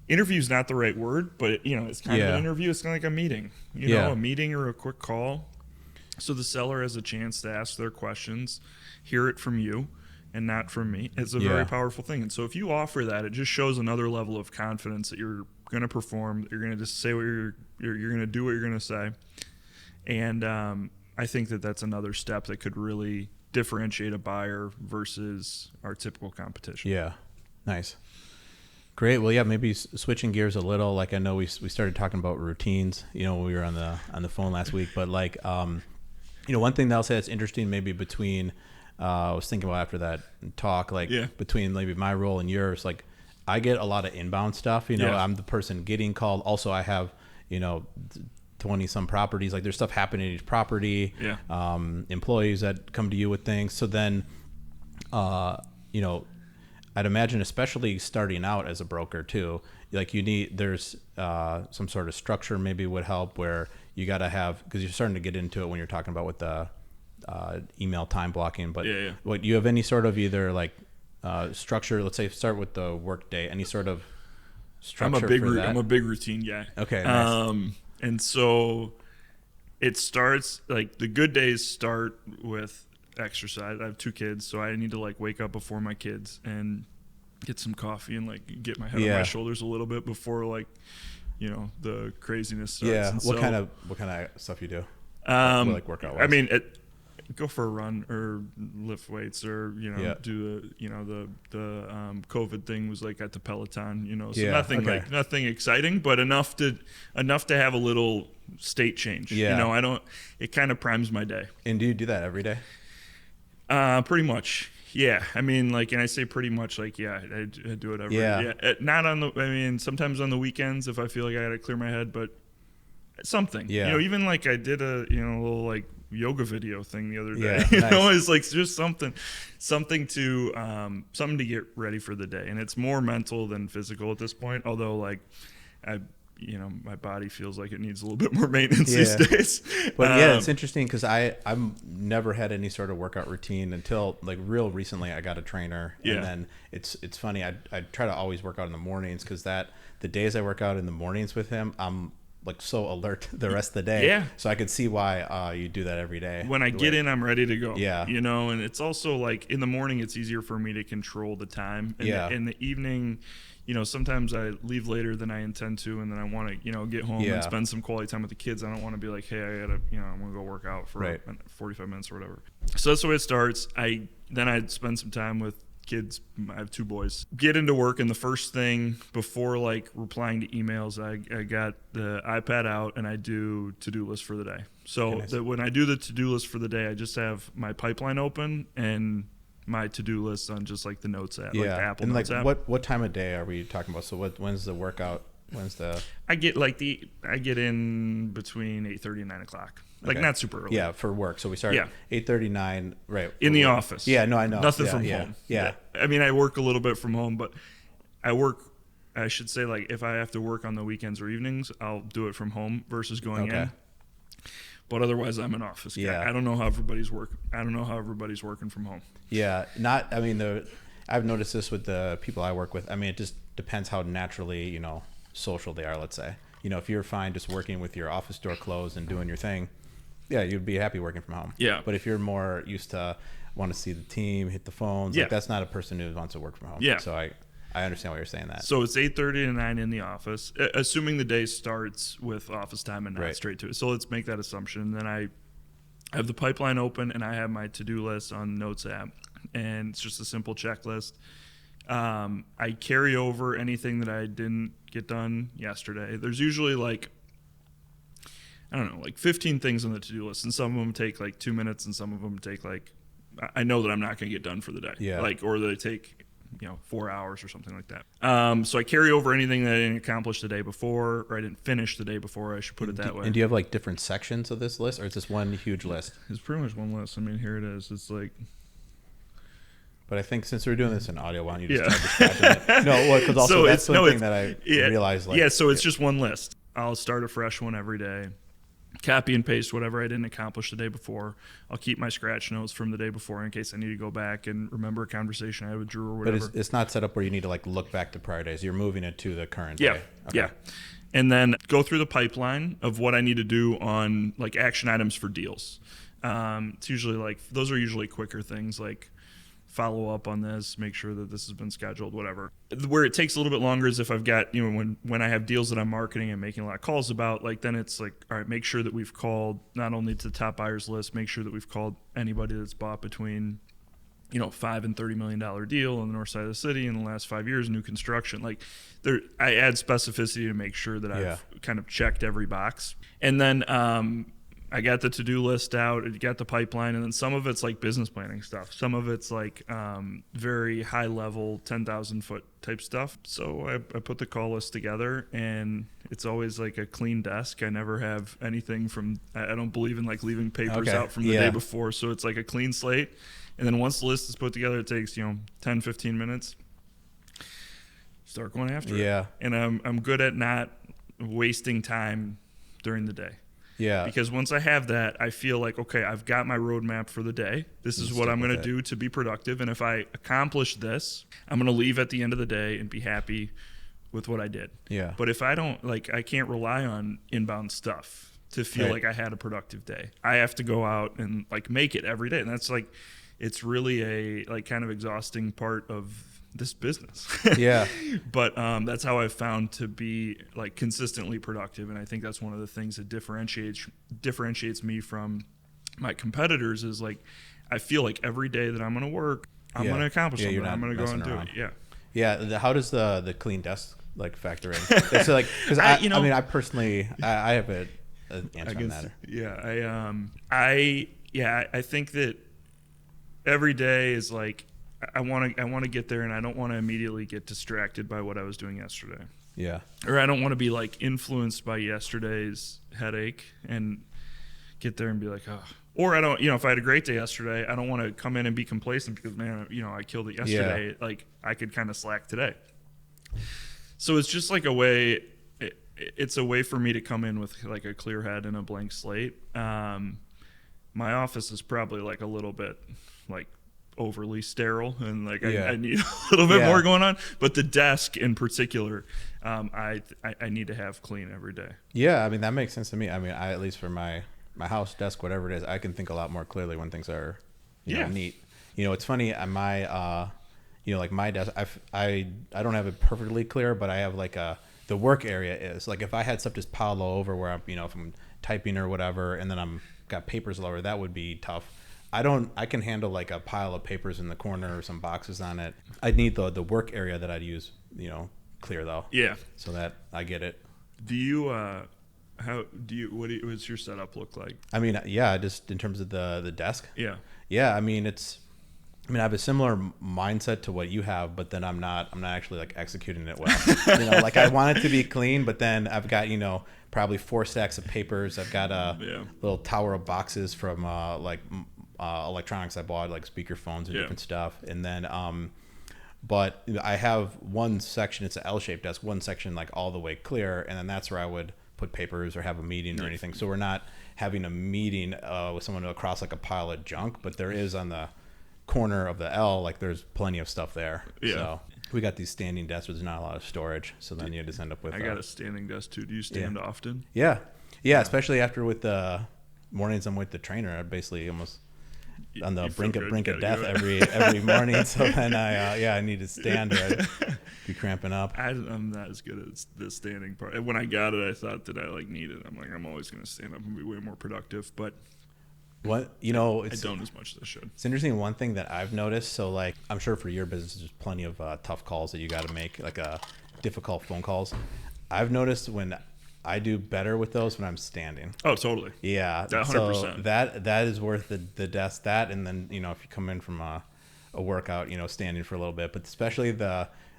interview's not the right word, but it's kind of an interview. It's kind of like a meeting, a meeting or a quick call. So the seller has a chance to ask their questions, hear it from you and not from me. It's a very powerful thing. And so if you offer that, it just shows another level of confidence that you're going to perform, that you're going to just say what you're going to do what you're going to say. And I think that that's another step that could really differentiate a buyer versus our typical competition. Yeah. Nice. Great. Well, yeah, maybe switching gears a little. Like I know we started talking about routines, when we were on the phone last week, but like, one thing that I'll say that's interesting maybe between, I was thinking about after that talk, between maybe my role and yours, like I get a lot of inbound stuff, I'm the person getting called. Also, I have, 20 some properties, like there's stuff happening in each property, employees that come to you with things. So then, I'd imagine, especially starting out as a broker too, like there's some sort of structure maybe would help where you got to have, because you're starting to get into it when you're talking about with the email time blocking, but what you have any sort of either like structure, let's say start with the work day, any sort of structure I'm a big routine guy. Okay. Nice. And so it starts, like the good days start with exercise. I have 2 kids, so I need to like wake up before my kids and get some coffee and like get my head on my shoulders a little bit before like the craziness starts. Yeah. And what kind of stuff you do? Like workout wise? I mean, go for a run or lift weights or, do the COVID thing was like at the Peloton, so nothing exciting, but enough to have a little state change. It kind of primes my day. And do you do that every day? Pretty much. Yeah. I mean, and I say pretty much I do it every day. Yeah. Not sometimes on the weekends if I feel like I got to clear my head, but something, even I did a, little yoga video thing the other day, it's just something to get ready for the day. And it's more mental than physical at this point. Although my body feels like it needs a little bit more maintenance these days. But it's interesting because I've never had any sort of workout routine until real recently. I got a trainer, and then it's funny. I try to always work out in the mornings because the days I work out in the mornings with him, I'm so alert the rest of the day. Yeah. So I could see why you do that every day. When I get in, I'm ready to go. Yeah. And it's also in the morning, it's easier for me to control the time. And in the evening, sometimes I leave later than I intend to, and then I want to, get home and spend some quality time with the kids. I don't want to be like, hey, I gotta, I'm gonna go work out for 45 minutes or whatever. So that's the way it starts. Then I'd spend some time with kids. I have 2 boys. Get into work, and the first thing before replying to emails, I got the iPad out and I do to-do list for the day. So when I do the to-do list for the day, I just have my pipeline open and my to-do list on just the Notes app, the Apple and Notes app. What time of day are we talking about? So when's the workout? When's the? I get in between 8:30 and 9 o'clock. Not super early. Yeah, for work. So we start at 8:39, right? In the office. Yeah, no, I know. Nothing from home. Yeah. I mean, I work a little bit from home, but I should say, if I have to work on the weekends or evenings, I'll do it from home versus going in. But otherwise, I'm an office guy. Yeah. I don't know how everybody's working from home. Yeah, I've noticed this with the people I work with. I mean, it just depends how naturally, social they are, let's say. If you're fine just working with your office door closed and doing your thing, you'd be happy working from home. Yeah. But if you're more used to want to see the team, hit the phones, that's not a person who wants to work from home. Yeah. So I understand why you're saying that. So it's 8:30 to 9 in the office, assuming the day starts with office time and not straight to it. So let's make that assumption. Then I have the pipeline open and I have my to-do list on Notes app, and it's just a simple checklist. I carry over anything that I didn't get done yesterday. There's usually 15 things on the to-do list, and some of them take 2 minutes, and some of them take I know that I'm not going to get done for the day. Yeah. Or they take 4 hours or something like that. So I carry over anything that I didn't accomplish the day before, or I didn't finish the day before. I should put it that way. And do you have different sections of this list, or is this one huge list? It's pretty much one list. I mean, here it is. It's But I think since we're doing this in audio, why don't you just start describing it? No, because also that's something that I realized. So it's just one list. I'll start a fresh one every day. Copy and paste whatever I didn't accomplish the day before. I'll keep my scratch notes from the day before in case I need to go back and remember a conversation I had with Drew or whatever. But it's not set up where you need to look back to prior days. You're moving it to the current day. Okay. Yeah. And then go through the pipeline of what I need to do on action items for deals. It's usually those are usually quicker things follow up on this, make sure that this has been scheduled, whatever. Where it takes a little bit longer is if I've got, when I have deals that I'm marketing and making a lot of calls about, then it's all right, make sure that we've called not only to the top buyers list, make sure that we've called anybody that's bought between, $5 and $30 million deal on the north side of the city in the last 5 years, new construction. I add specificity to make sure that I've kind of checked every box. And then, I got the to-do list out, I got the pipeline, and then some of it's business planning stuff. Some of it's very high level, 10,000 foot type stuff. So I put the call list together, and it's always a clean desk. I never have anything I don't believe in leaving papers out from the day before. So it's a clean slate. And then once the list is put together, it takes, 10, 15 minutes. Start going after it. And I'm good at not wasting time during the day. Yeah. Because once I have that, I feel okay, I've got my roadmap for the day. This is what I'm going to do to be productive. And if I accomplish this, I'm going to leave at the end of the day and be happy with what I did. Yeah. But if I don't, I can't rely on inbound stuff to feel like I had a productive day. I have to go out and make it every day. And that's it's really a kind of exhausting part of this business. Yeah. But that's how I've found to be consistently productive, and I think that's one of the things that differentiates me from my competitors is like, I feel like every day that I'm going to work, I'm going to accomplish something. I'm going to go and do it. Yeah. Yeah. How does the clean desk like factor in? It's like, because I mean, I personally, I have an answer on that. Yeah. I think that every day is like, I want to get there, and I don't want to immediately get distracted by what I was doing yesterday. Yeah. Or I don't want to be like influenced by yesterday's headache and get there and be like, oh. Or I don't, if I had a great day yesterday, I don't want to come in and be complacent because, man, I killed it yesterday. Yeah. Like, I could kind of slack today. So it's just like a way. It's a way for me to come in with like a clear head and a blank slate. My office is probably like a little bit like overly sterile, and like I need a little bit more going on. But the desk in particular, I need to have clean every day. Yeah, I mean, that makes sense to me. I mean, at least for my house, desk, whatever it is, I can think a lot more clearly when things are you know, neat. It's funny, my like my desk, I don't have it perfectly clear, but I have like the work area is like, if I had stuff just piled all over where I'm, if I'm typing or whatever, and then I'm got papers all over, that would be tough. I can handle like a pile of papers in the corner or some boxes on it. I'd need the work area that I'd use, clear though. Yeah. So that I get it. Do you, what's your setup look like? I mean, yeah, just in terms of the desk. Yeah. Yeah. I mean, I have a similar mindset to what you have, but then I'm not actually like executing it well. Like I want it to be clean, but then I've got, probably 4 stacks of papers. I've got a little tower of boxes from electronics I bought, like speakerphones and different stuff. And then, but I have one section, it's an L-shaped desk, one section like all the way clear. And then that's where I would put papers or have a meeting or anything. So we're not having a meeting with someone across like a pile of junk, but there is on the corner of the L, like there's plenty of stuff there. Yeah. So we got these standing desks where there's not a lot of storage. So then you just end up with... I got a standing desk too. Do you stand often? Yeah, especially after with the mornings I'm with the trainer. I basically almost on the brink of death every morning. So then I need to stand or I'd be cramping up. I'm not as good at the standing part. When I got it, I thought that I like need it. I'm like, I'm always going to stand up and be way more productive. But I don't as much as I should. It's interesting. One thing that I've noticed, so like I'm sure for your business, there's plenty of tough calls that you got to make, like difficult phone calls. I've noticed when I do better with those when I'm standing. Oh, totally. Yeah, 100%. So that is worth the desk. That, and then if you come in from a workout, standing for a little bit. But especially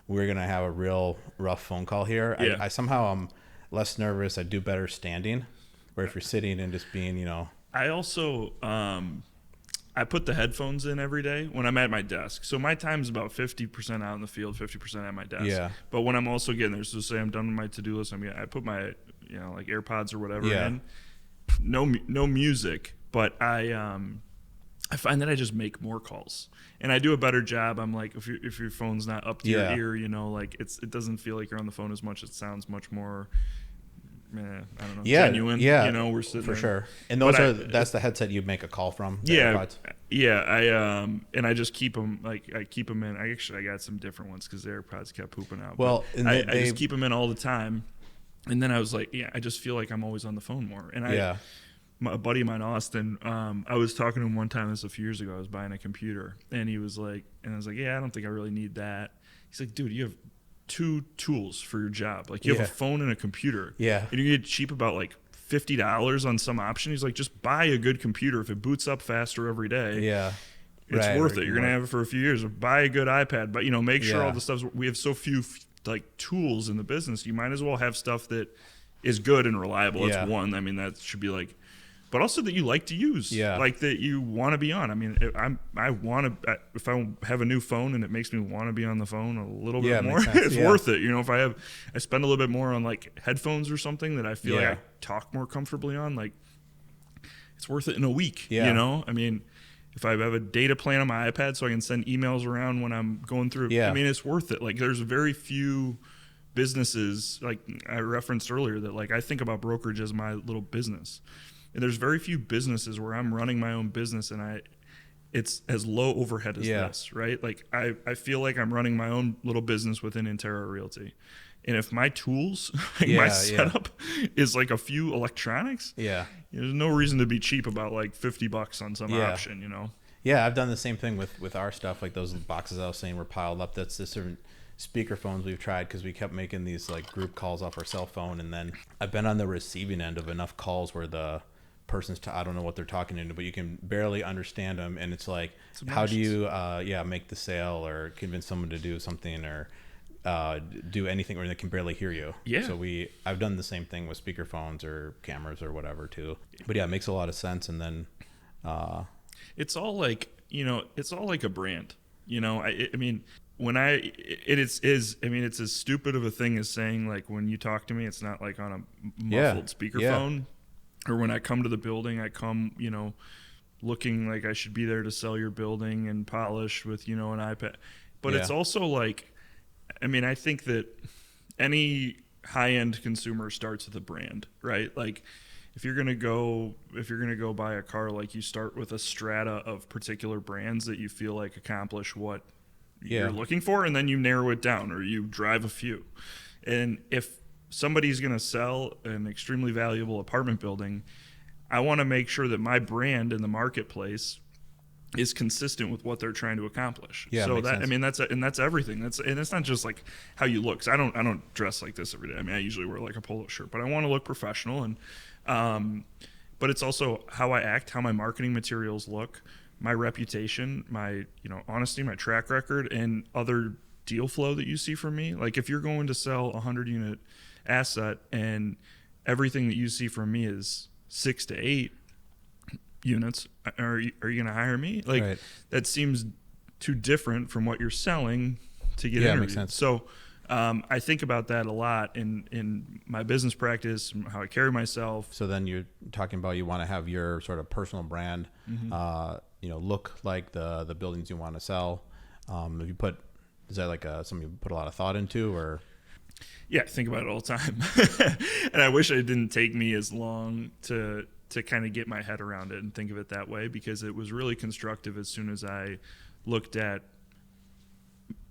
we're gonna have a real rough phone call here. Yeah. I somehow I'm less nervous. I do better standing. Where if you're sitting and just being, I also I put the headphones in every day when I'm at my desk. So my time's about 50% out in the field, 50% at my desk. Yeah. But when I'm also getting there, so say I'm done with my to-do list, I put my like AirPods or whatever in. No music, but I find that I just make more calls, and I do a better job. I'm like, if your phone's not up to your ear, like it doesn't feel like you're on the phone as much. It sounds much more. I don't know. Genuine. Yeah. We're sitting for there. Sure. And that's the headset you make a call from. AirPods? I just keep them I keep them in. I got some different ones because the AirPods kept pooping out. Well, and I just keep them in all the time. And then I was like, I just feel like I'm always on the phone more. And a buddy of mine, Austin, I was talking to him one time, this was a few years ago. I was buying a computer, and he was like, I was like, I don't think I really need that. He's like, dude, you have 2 tools for your job. Like you have a phone and a computer. Yeah. And you get cheap about like $50 on some option. He's like, just buy a good computer. If it boots up faster every day, it's worth it. You're gonna have it for a few years. Or buy a good iPad, but make sure all the stuff. We have so few like tools in the business. You might as well have stuff that is good and reliable. That's one. I mean, that should be like, but also that you like to use. Yeah. Like that you want to be on. I mean, I want to. If I have a new phone and it makes me want to be on the phone a little bit more, it's worth it. If I spend a little bit more on like headphones or something that I feel like I talk more comfortably on, like it's worth it in a week. Yeah. I mean, if I have a data plan on my iPad so I can send emails around when I'm going through, I mean, it's worth it. Like there's very few businesses, like I referenced earlier, that like I think about brokerage as my little business. And there's very few businesses where I'm running my own business and it's as low overhead as this, right? Like I feel like I'm running my own little business within Interra Realty. And if my tools, like my setup is like a few electronics, there's no reason to be cheap about like $50 on some option, you know? Yeah, I've done the same thing with our stuff. Like those boxes I was saying were piled up. That's the certain speakerphones we've tried because we kept making these like group calls off our cell phone. And then I've been on the receiving end of enough calls where the person's, I don't know what they're talking into, but you can barely understand them. And it's like, how do you, make the sale or convince someone to do something or do anything where they can barely hear you. Yeah. So I've done the same thing with speakerphones or cameras or whatever too. But yeah, it makes a lot of sense. And then, it's all like, it's all like a brand, I mean, it's as stupid of a thing as saying like when you talk to me, it's not like on a muffled speakerphone or when I come to the building, I come, looking like I should be there to sell your building and polish with, an iPad, but it's also like, I think that any high-end consumer starts with a brand, right? Like if you're going to go buy a car, like you start with a strata of particular brands that you feel like accomplish what you're looking for, and then you narrow it down or you drive a few. And if somebody's going to sell an extremely valuable apartment building, I want to make sure that my brand in the marketplace is consistent with what they're trying to accomplish. Yeah, so that sense. That's everything. And it's not just like how you look. 'Cause I don't dress like this every day. I usually wear like a polo shirt, but I want to look professional. And but it's also how I act, how my marketing materials look, my reputation, my honesty, my track record, and other deal flow that you see from me. Like if you're going to sell a 100-unit asset and everything that you see from me is 6 to 8 units, are you going to hire me? Like that seems too different from what you're selling to get interviewed. Makes sense. So I think about that a lot in my business practice, how I carry myself. So then you're talking about you want to have your sort of personal brand, look like the buildings you want to sell. Is that like something you put a lot of thought into, or? Yeah, I think about it all the time. And I wish it didn't take me as long to kind of get my head around it and think of it that way, because it was really constructive as soon as I looked at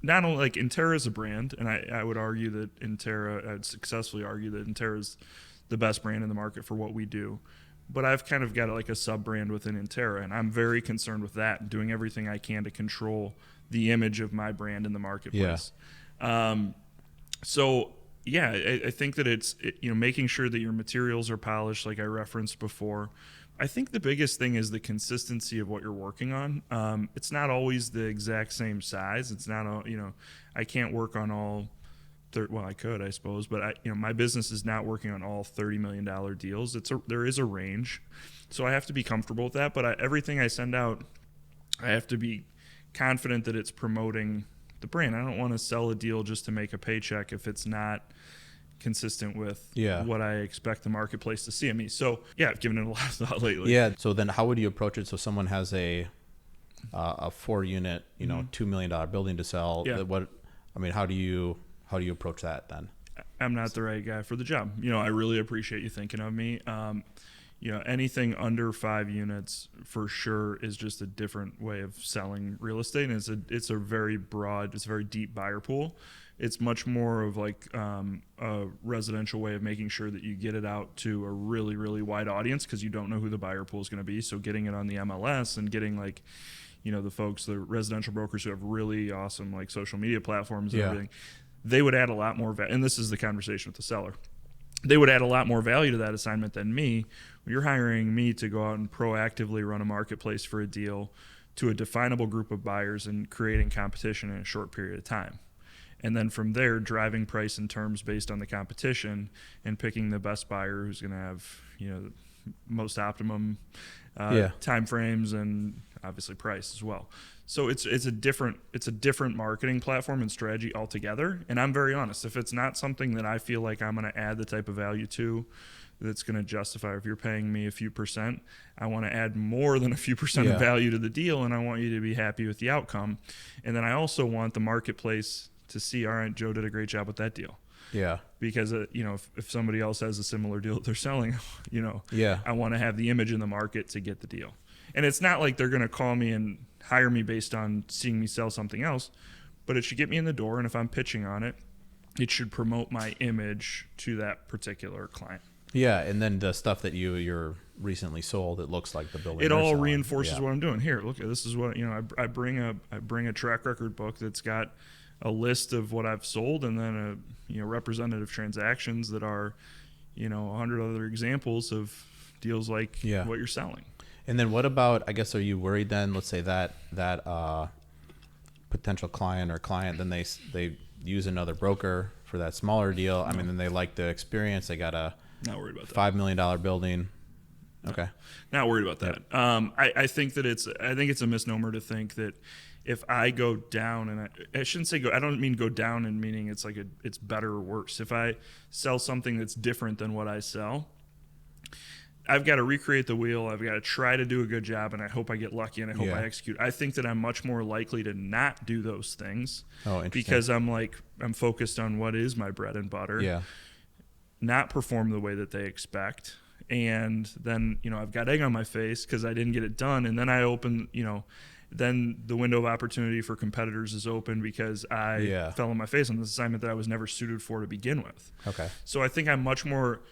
not only like Interra is a brand, and I would argue that I'd successfully argue that Interra is the best brand in the market for what we do. But I've kind of got like a sub-brand within Interra, and I'm very concerned with that and doing everything I can to control the image of my brand in the marketplace. I think that it's making sure that your materials are polished, like I referenced before. I think the biggest thing is the consistency of what you're working on. It's not always the exact same size. It's not I can't work on all. Well, I could, I suppose, but my business is not working on all $30 million deals. There is a range, so I have to be comfortable with that. But everything I send out, I have to be confident that it's promoting the brand. I don't want to sell a deal just to make a paycheck if it's not consistent with what I expect the marketplace to see in me. So I've given it a lot of thought lately. Yeah. So then how would you approach it? So someone has a 4-unit, $2 million building to sell. How do you approach that then? I'm not the right guy for the job. I really appreciate you thinking of me. Anything under 5 units for sure is just a different way of selling real estate. And it's a very broad, it's a very deep buyer pool. It's much more of like a residential way of making sure that you get it out to a really, really wide audience, because you don't know who the buyer pool is going to be. So getting it on the MLS and getting like, the residential brokers who have really awesome like social media platforms and everything, they would add a lot more value. And this is the conversation with the seller. They would add a lot more value to that assignment than me. You're hiring me to go out and proactively run a marketplace for a deal to a definable group of buyers and creating competition in a short period of time. And then from there, driving price and terms based on the competition and picking the best buyer who's going to have, most optimum time frames and obviously price as well. So it's a different marketing platform and strategy altogether. And I'm very honest, if it's not something that I feel like I'm going to add the type of value to that's going to justify, if you're paying me a few percent, I want to add more than a few percent of value to the deal, and I want you to be happy with the outcome. And then I also want the marketplace to see, all right, Joe did a great job with that deal. Yeah. Because, if somebody else has a similar deal that they're selling, I want to have the image in the market to get the deal. And it's not like they're going to call me and hire me based on seeing me sell something else, but it should get me in the door. And if I'm pitching on it, it should promote my image to that particular client. Yeah, and then the stuff that you're recently sold, it looks like the building. It all reinforces what I'm doing. Here, look, this is what, I bring a track record book that's got a list of what I've sold, and then representative transactions that are 100 other examples of deals like what you're selling. And then what about, I guess, are you worried then, let's say that potential client or client, then they use another broker for that smaller deal? No. I mean, then they like the experience. They got a not worried about that. $5 million building. Okay. Not worried about that. Yep. I think it's a misnomer to think that if I go down, and I shouldn't say go, I don't mean go down in meaning it's like it's better or worse. If I sell something that's different than what I sell, I've got to recreate the wheel. I've got to try to do a good job, and I hope I get lucky, and I hope I execute. I think that I'm much more likely to not do those things because I'm focused on what is my bread and butter. Yeah. Not perform the way that they expect. And then, I've got egg on my face because I didn't get it done. And then I open, then the window of opportunity for competitors is open because I fell on my face on this assignment that I was never suited for to begin with. Okay. So I think I'm much more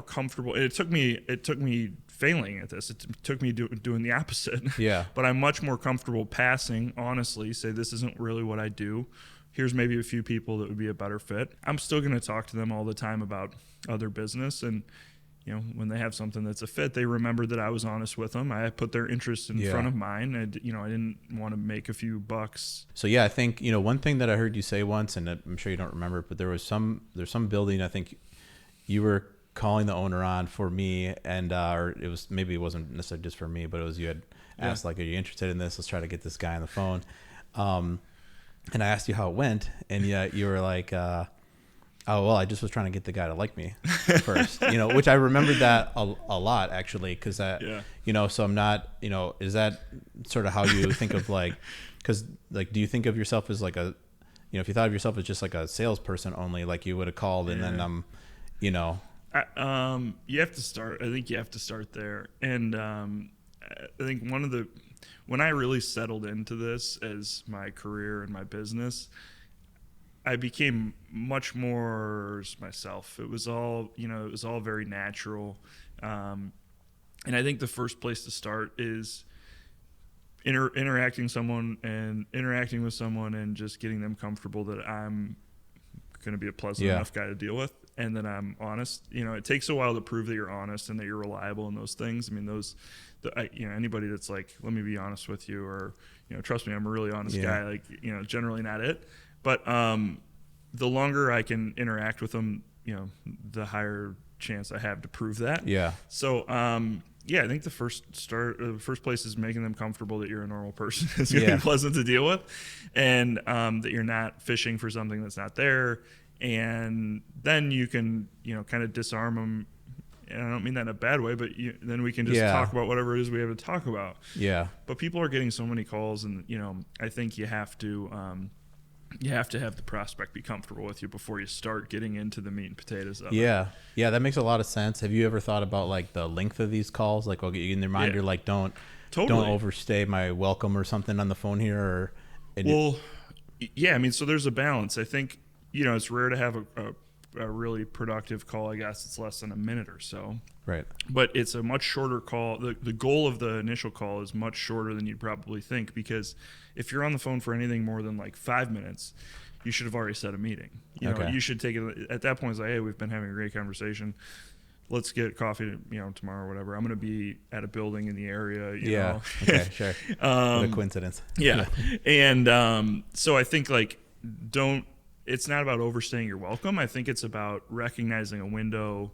comfortable. And it took me failing at this. It took me doing the opposite. Yeah. But I'm much more comfortable passing, honestly, say this isn't really what I do. Here's maybe a few people that would be a better fit. I'm still going to talk to them all the time about other business, and when they have something that's a fit, they remember that I was honest with them. I put their interests in front of mine. I didn't want to make a few bucks. So I think one thing that I heard you say once, and I'm sure you don't remember it, but there's some building, I think you were calling the owner on for me, and or it wasn't necessarily just for me, but it was you had asked like, are you interested in this? Let's try to get this guy on the phone. And I asked you how it went, and you were like, oh, well, I just was trying to get the guy to like me first, which I remembered that a lot, actually, because so I'm not, is that sort of how you think of because do you think of yourself as like a, if you thought of yourself as just like a salesperson only, like you would have called and then, you have to start, I think you have to start there. And I think when I really settled into this as my career and my business, I became much more myself. It was all, very natural. And I think the first place to start is interacting with someone and just getting them comfortable that I'm going to be a pleasant enough guy to deal with, and that I'm honest. It takes a while to prove that you're honest and that you're reliable in those things. I mean, anybody that's like, let me be honest with you, or trust me, I'm a really honest guy. Generally not it. But the longer I can interact with them, the higher chance I have to prove that. Yeah. So I think the first place is making them comfortable that you're a normal person. It's going to be pleasant to deal with, and that you're not fishing for something that's not there. And then you can, kind of disarm them. And I don't mean that in a bad way, but then we can just talk about whatever it is we have to talk about. Yeah. But people are getting so many calls, and I think you have to have the prospect be comfortable with you before you start getting into the meat and potatoes of it. Yeah, that makes a lot of sense. Have you ever thought about like the length of these calls? Like, okay, in your mind, you're like, don't overstay my welcome or something on the phone here, so there's a balance. I think it's rare to have a really productive call. I guess it's less than a minute or so. Right. But it's a much shorter call. The goal of the initial call is much shorter than you'd probably think, because if you're on the phone for anything more than like 5 minutes, you should have already set a meeting. You should take it at that point. It's like, hey, we've been having a great conversation. Let's get coffee, tomorrow or whatever. I'm going to be at a building in the area. You know? Okay, sure. What a coincidence. Yeah. And so I think it's not about overstaying your welcome. I think it's about recognizing a window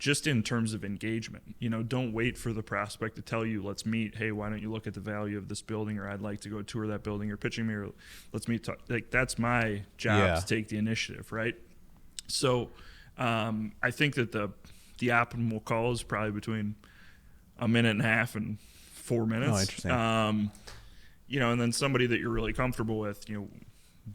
just in terms of engagement. Don't wait for the prospect to tell you, let's meet. Hey, why don't you look at the value of this building, or I'd like to go tour that building, or pitching me, or let's meet. That's my job to take the initiative, right? So I think that the optimal call is probably between a minute and a half and 4 minutes. Oh, interesting. And then somebody that you're really comfortable with,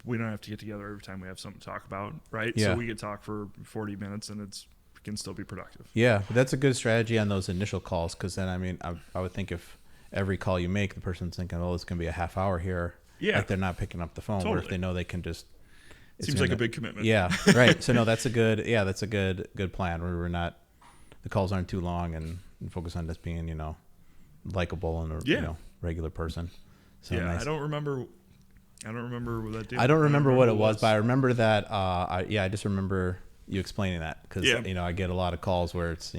we don't have to get together every time we have something to talk about, right? Yeah. So we could talk for 40 minutes and it can still be productive. Yeah, but that's a good strategy on those initial calls, because then, I would think if every call you make, the person's thinking, oh, it's going to be a half hour here. Yeah. Like they're not picking up the phone. Totally. Or if they know they can just Seems like a big commitment. Yeah, right. So no, that's a good plan where we're not, the calls aren't too long and focus on just being, likable and a regular person. So yeah, nice. I don't remember what that did. I don't remember what it was, but I remember that. I just remember you explaining that because I get a lot of calls where it's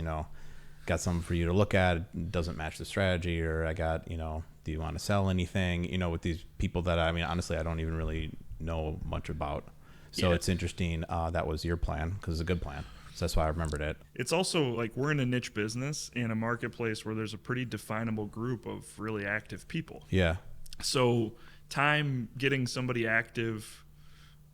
got something for you to look at, it doesn't match the strategy, or I got do you want to sell anything? With these people that honestly I don't even really know much about. So it's interesting. That was your plan because it's a good plan. So that's why I remembered it. It's also like we're in a niche business in a marketplace where there's a pretty definable group of really active people. Yeah. So time getting somebody active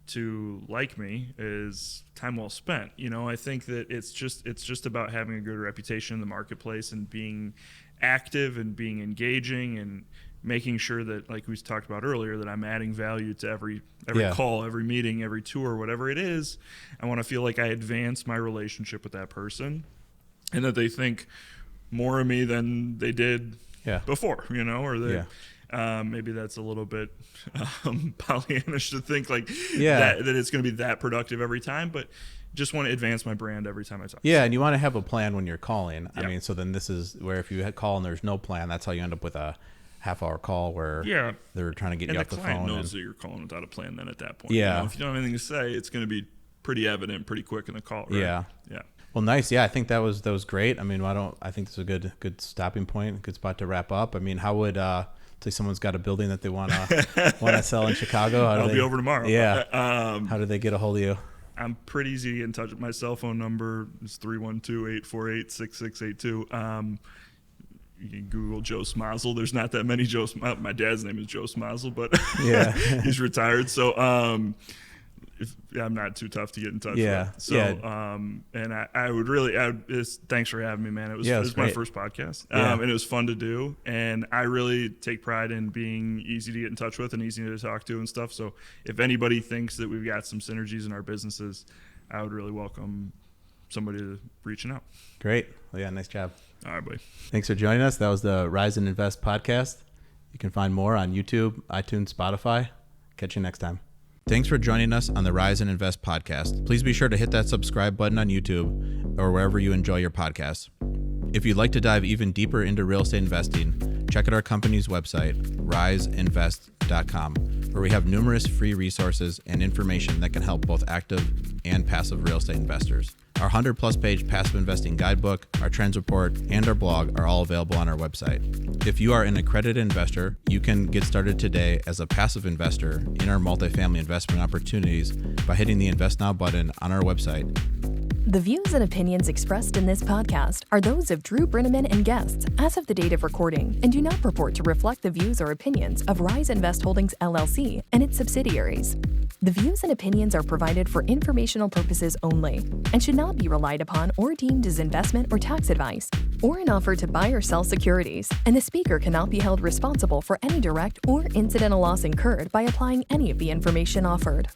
to like me is time well spent. I think that it's just about having a good reputation in the marketplace and being active and being engaging and making sure that, like we talked about earlier, that I'm adding value to every call, every meeting, every tour, whatever it is. I want to feel like I advance my relationship with that person and that they think more of me than they did before, or they maybe that's a little bit Pollyannish to think like that it's going to be that productive every time, but just want to advance my brand every time I talk. Yeah, and you want to have a plan when you're calling. I mean, so then this is where if you call and there's no plan, that's how you end up with a half-hour call where they're trying to get you off the phone. And the client knows that you're calling without a plan then at that point. Yeah. If you don't have anything to say, it's going to be pretty evident pretty quick in the call, right? Yeah. Yeah. Well, nice. Yeah, I think that was great. I mean, I think this is a good stopping point, good spot to wrap up. I mean, how would say someone's got a building that they want to sell in Chicago? I'll be over tomorrow. Yeah. How do they get a hold of you? I'm pretty easy to get in touch with. My cell phone number is 312-848-6682. You can Google Joe Smazal. There's not that many Joe. My dad's name is Joe Smazal, but he's retired. So I'm not too tough to get in touch with. So and I would thanks for having me, man. It was my first podcast, and it was fun to do. And I really take pride in being easy to get in touch with and easy to talk to and stuff. So if anybody thinks that we've got some synergies in our businesses, I would really welcome somebody reaching out. Great. Well, yeah, nice job. All right, buddy. Thanks for joining us. That was the Rise and Invest podcast. You can find more on YouTube, iTunes, Spotify. Catch you next time. Thanks for joining us on the Rise and Invest podcast. Please be sure to hit that subscribe button on YouTube or wherever you enjoy your podcasts. If you'd like to dive even deeper into real estate investing, check out our company's website, riseinvest.com, where we have numerous free resources and information that can help both active and passive real estate investors. Our 100-plus page passive investing guidebook, our trends report, and our blog are all available on our website. If you are an accredited investor, you can get started today as a passive investor in our multifamily investment opportunities by hitting the Invest Now button on our website. The views and opinions expressed in this podcast are those of Drew Breneman and guests as of the date of recording and do not purport to reflect the views or opinions of Rise Invest Holdings, LLC and its subsidiaries. The views and opinions are provided for informational purposes only and should not be relied upon or deemed as investment or tax advice or an offer to buy or sell securities, and the speaker cannot be held responsible for any direct or incidental loss incurred by applying any of the information offered.